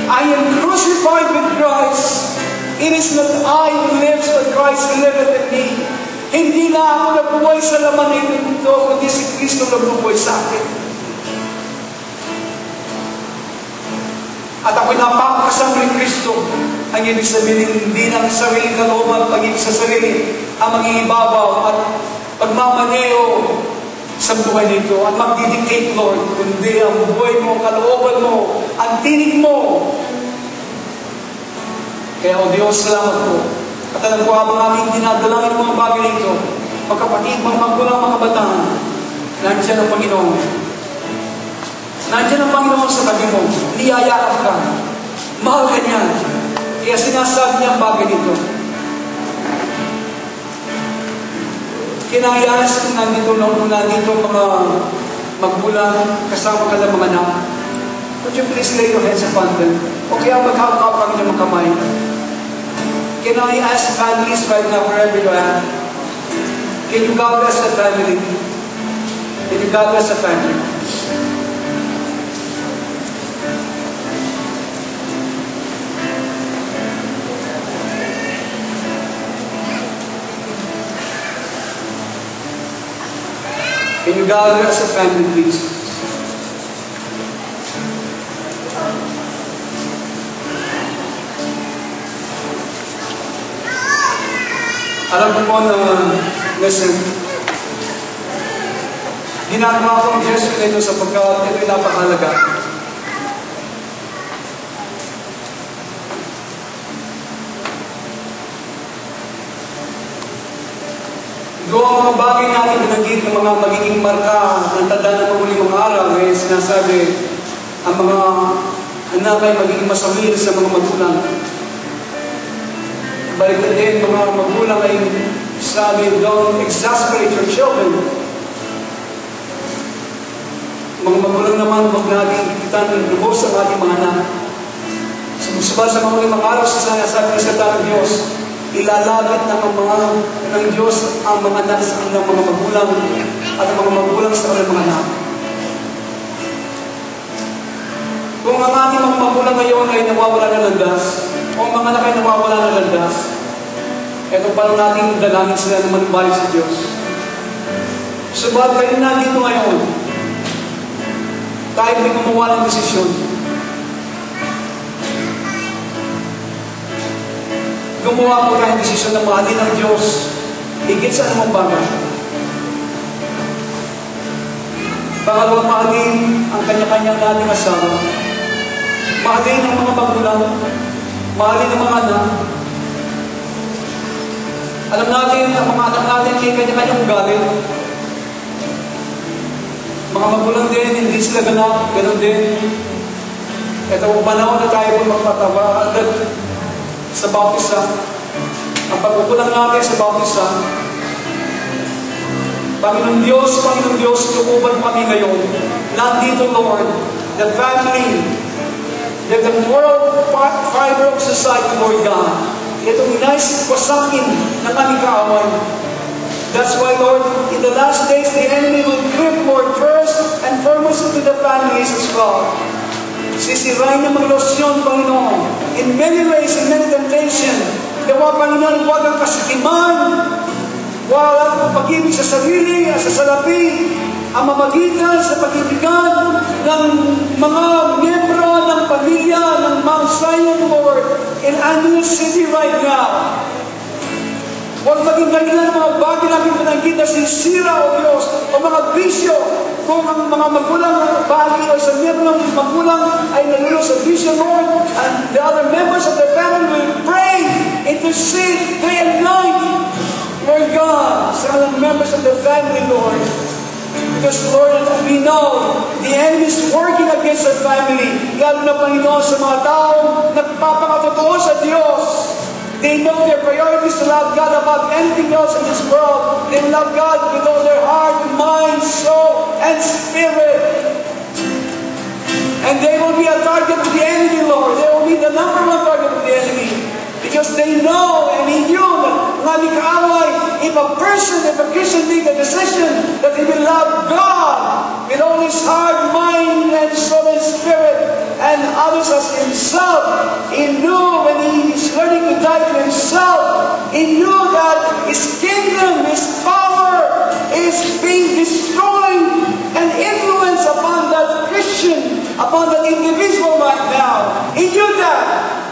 I am crucified with Christ. It is not I who lives, but Christ who liveth in me. Hindi na ako nabuhay sa laman ng ito, kundi si Kristo nabuhay sa akin. At ako'y napakasama ni Kristo. Ang ibig sabihin, hindi ng sarili kalooban, pag-ibig sa sarili, ang mangingibabaw at pagmamaneo sa buhay nito. At magdidictate, Lord, kundi ang buhay mo, kalooban mo, ang tinig mo. Kaya, O Diyos, salamat po. At alam ko, habang aming dinadalangin ng mga bagay nito, magkapatid, mga magulang, mga kabataan, nandiyan ang Panginoon. Nandiyan ang Panginoon sa tabi mo. Niyayakap ka. Mahal ka niya. Kaya sinasabi niya ang bagay nito. Kinayaan sa nandito mga magulang, kasama ka ng mga anak. Would you please lay your heads upon them? O kaya maghawak kami ng mga kamay. Can I ask families right now, wherever you are? Can you God bless the family? Can you God bless the family? Can you God bless the family, please? Alam ko po na, listen, ginagawa ko ang gesture nito sapagkat ito'y napakahalaga. Ito ang mga bagay natin binanggit ng mga magiging marka ng tanda ng pamuling mga araw. Eh, sinasabi, ang mga anak ay magiging masamil sa mga magulang. Balik na din, mga magulang ay sabi, don't exasperate your children. Mga magulang naman, huwag natin ikitan ng lubos ang ating mga anak. Sumusubad sa mga limang araw sa sinasabi ng salita ng Diyos, ilalapit ng Diyos ang mga anak sa kanilang mga magulang at ang mga magulang sa kanilang mga anak. Kung ang ating mga magulang ngayon ay nawawala ng landas, o ang mga anak ay nawawala ng landas, eto paano natin dalangin sila na manumbalik sa Diyos. Subalit kayo na dito ngayon, tayo may gumawa ng desisyon. Gumawa po tayong desisyon na mahalin ng Diyos higit sa anumang bagay. Pangalawang, mahalin ang kanya-kanyang nating asawa. Mahalin ang mga magulang. Mahalin ang mga anak. Alam natin, ang mga anak natin ay kanya-kanyang ugali. Mga magulang din, hindi sila ganun din. Ito ang panahon na tayo po magpatawa agad sa bautisa. Ang pagkukulang natin sa bautisa, Panginoon Diyos, tukuban kami ngayon. Nandito, Lord, the family, the moral fiber of society, Lord God. Itong nice pasakin ng aming kaaway. That's why, Lord, in the last days, the enemy will grip, Lord, first and foremost into the families as well. Sisirain niya maglosyon, Panginoon, in many ways, in many temptation. Dawa, Panginoon, huwag ang kasikiman, huwag ang pag-ibig sa sarili, sa salapi, ang mamagitan sa pag-ibigan ng mga miyembro ng pamilya ng Mount Zion, Lord, in Angeles City right now. Huwag maging dahilan ng mga bagay namin pinagkita, sinisira o Diyos, o mga bisyo, kung ang mga magulang bagay o sa miyembro ng magulang ay nalulo sa bisyo, Lord, and the other members of the family will pray, intercede, day and night, Lord God, sa mga members of the family, Lord. Because, Lord, we know the enemy is working against the family. Lalo na, Panginoon, sa mga taong nagpapakatotoo sa Diyos. They know their priority is to love God above anything else in this world. They love God with all their heart, mind, soul, and spirit. And they will be a target to the enemy, Lord. They will be the number one target of the enemy. Because they know and he knew that if a Christian make a decision that he will love God with all his heart, mind, and soul and spirit, and others as himself, he knew when he is learning to die to himself, he knew that his kingdom, his power is being destroyed and influence upon that Christian, upon that individual right now. He knew that.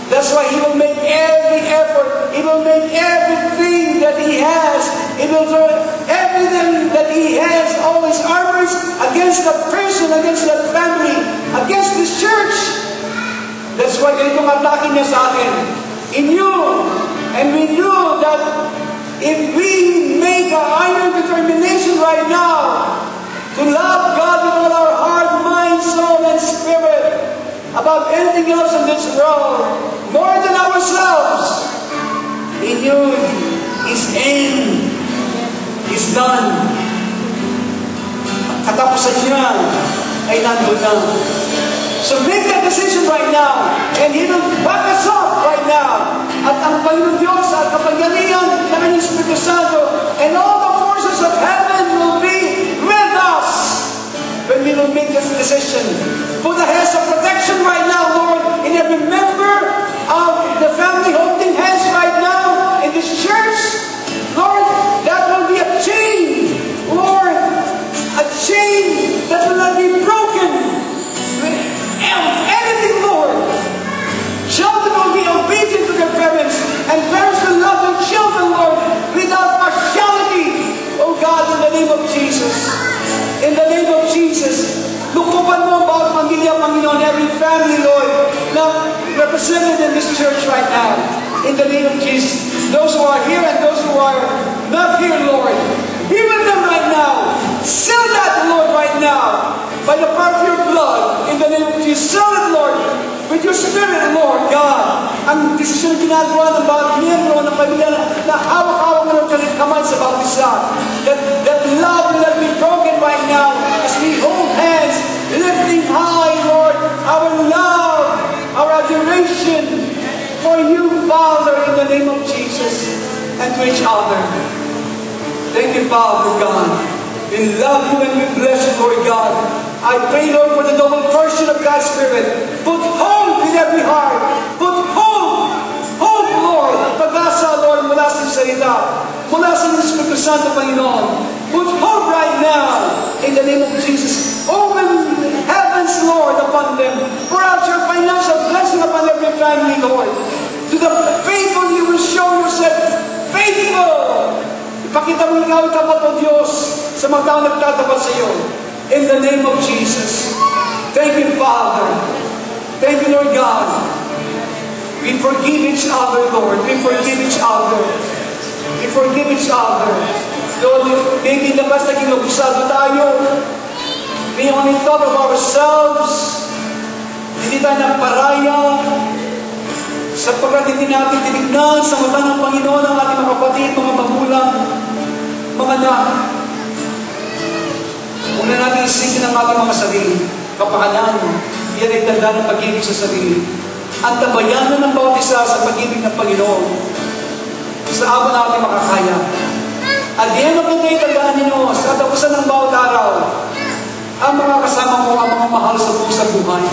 That's why he will make every effort. He will make everything that he has. He will do everything that he has, all his armors, against the person, against the family, against this church. That's why ganitong atake niya sa atin. He knew, and we knew that if we make an iron determination right now to love God with all our heart, mind, soul, and spirit, above anything else in this world, more than ourselves, he knew his end is done. Katapusan niya ay nandun na. So make that decision right now, and he will back us up right now. At ang Panginoon Diyos at kapangyarihan ng kanyang Espiritu Santo and all the forces of heaven will be with us when we will make this decision. Put a hedge of protection right now, Lord, in every member of the family holding hands right now in this church. Lord, that will be a chain, Lord, a chain that will not be broken with anything, Lord. Children will be obedient to their parents, and parents will love their children, Lord, without partiality. Oh God, in the name of Jesus, in the name of Jesus, lukupan mo ang bawat pamilya, Panginoon, every family, Lord, na represented in this church right now. In the name of Jesus. Those who are here and those who are not here, Lord, be with them right now. Seal that, Lord, right now. By the power of your blood, in the name of Jesus. Seal it, Lord, with your Spirit, Lord God. Ang desisyon ginagawa ng bawat miyembro ng pamilya na hawak-hawak na ng kamay sa bawat isa. That love will not be broken right now as we hold the name of Jesus and to each other. Thank you, Father God. We love you and we bless you, Lord God. I pray, Lord, for the double portion of God's Spirit. Put hope in every heart. Put hope. Hope, Lord. Pag-asa, Lord, mula sa salita. Mula sa Espiritu Santo, Panginoon. Put hope right now in the name of Jesus. Open heavens, Lord, upon them. Pour out your financial blessing upon every family, Lord. To the faithful, you will show yourself faithful. Ipakita mo ikaw tapat o Diyos sa mga tao nagtatapat sa iyo. In the name of Jesus. Thank you, Father. Thank you, Lord God. We forgive each other, Lord. We forgive each other. We forgive each other. Lord, maybe labas na kinabusado tayo. We only thought of ourselves. Hindi tayo nagparaya. Sapagkat hindi natin tinignan sa mata ng Panginoon ang ating mga kapatid, mga magulang, mga anak. Una natin isipin ang ating mga sarili. Kapakanan, yan ay tanda ng pag-ibig sa sarili. Ang tabayanan ng bawat isa sa pag-ibig ng Panginoon. Sa abo natin makakaya. At the end of the day, tandaan ninyo, sa katapusan ng bawat araw, ang mga kasama mo, ang mga mahal sa buhay.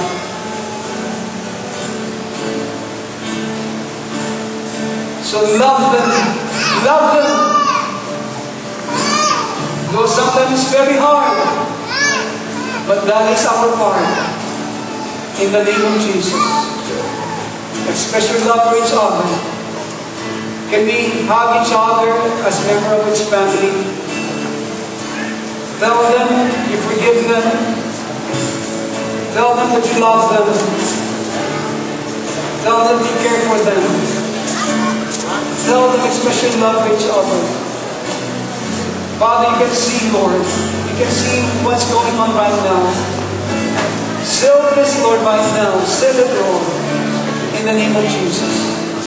So love them. Love them. Though sometimes it's very hard. But that is our part. In the name of Jesus. Express your love for each other. Can we hug each other as member of each family? Tell them you forgive them. Tell them that you love them. Tell them you care for them. Tell them express your love for each other. Father, you can see, Lord. You can see what's going on right now. Seal this, Lord, right now. Seal it, Lord. In the name of Jesus.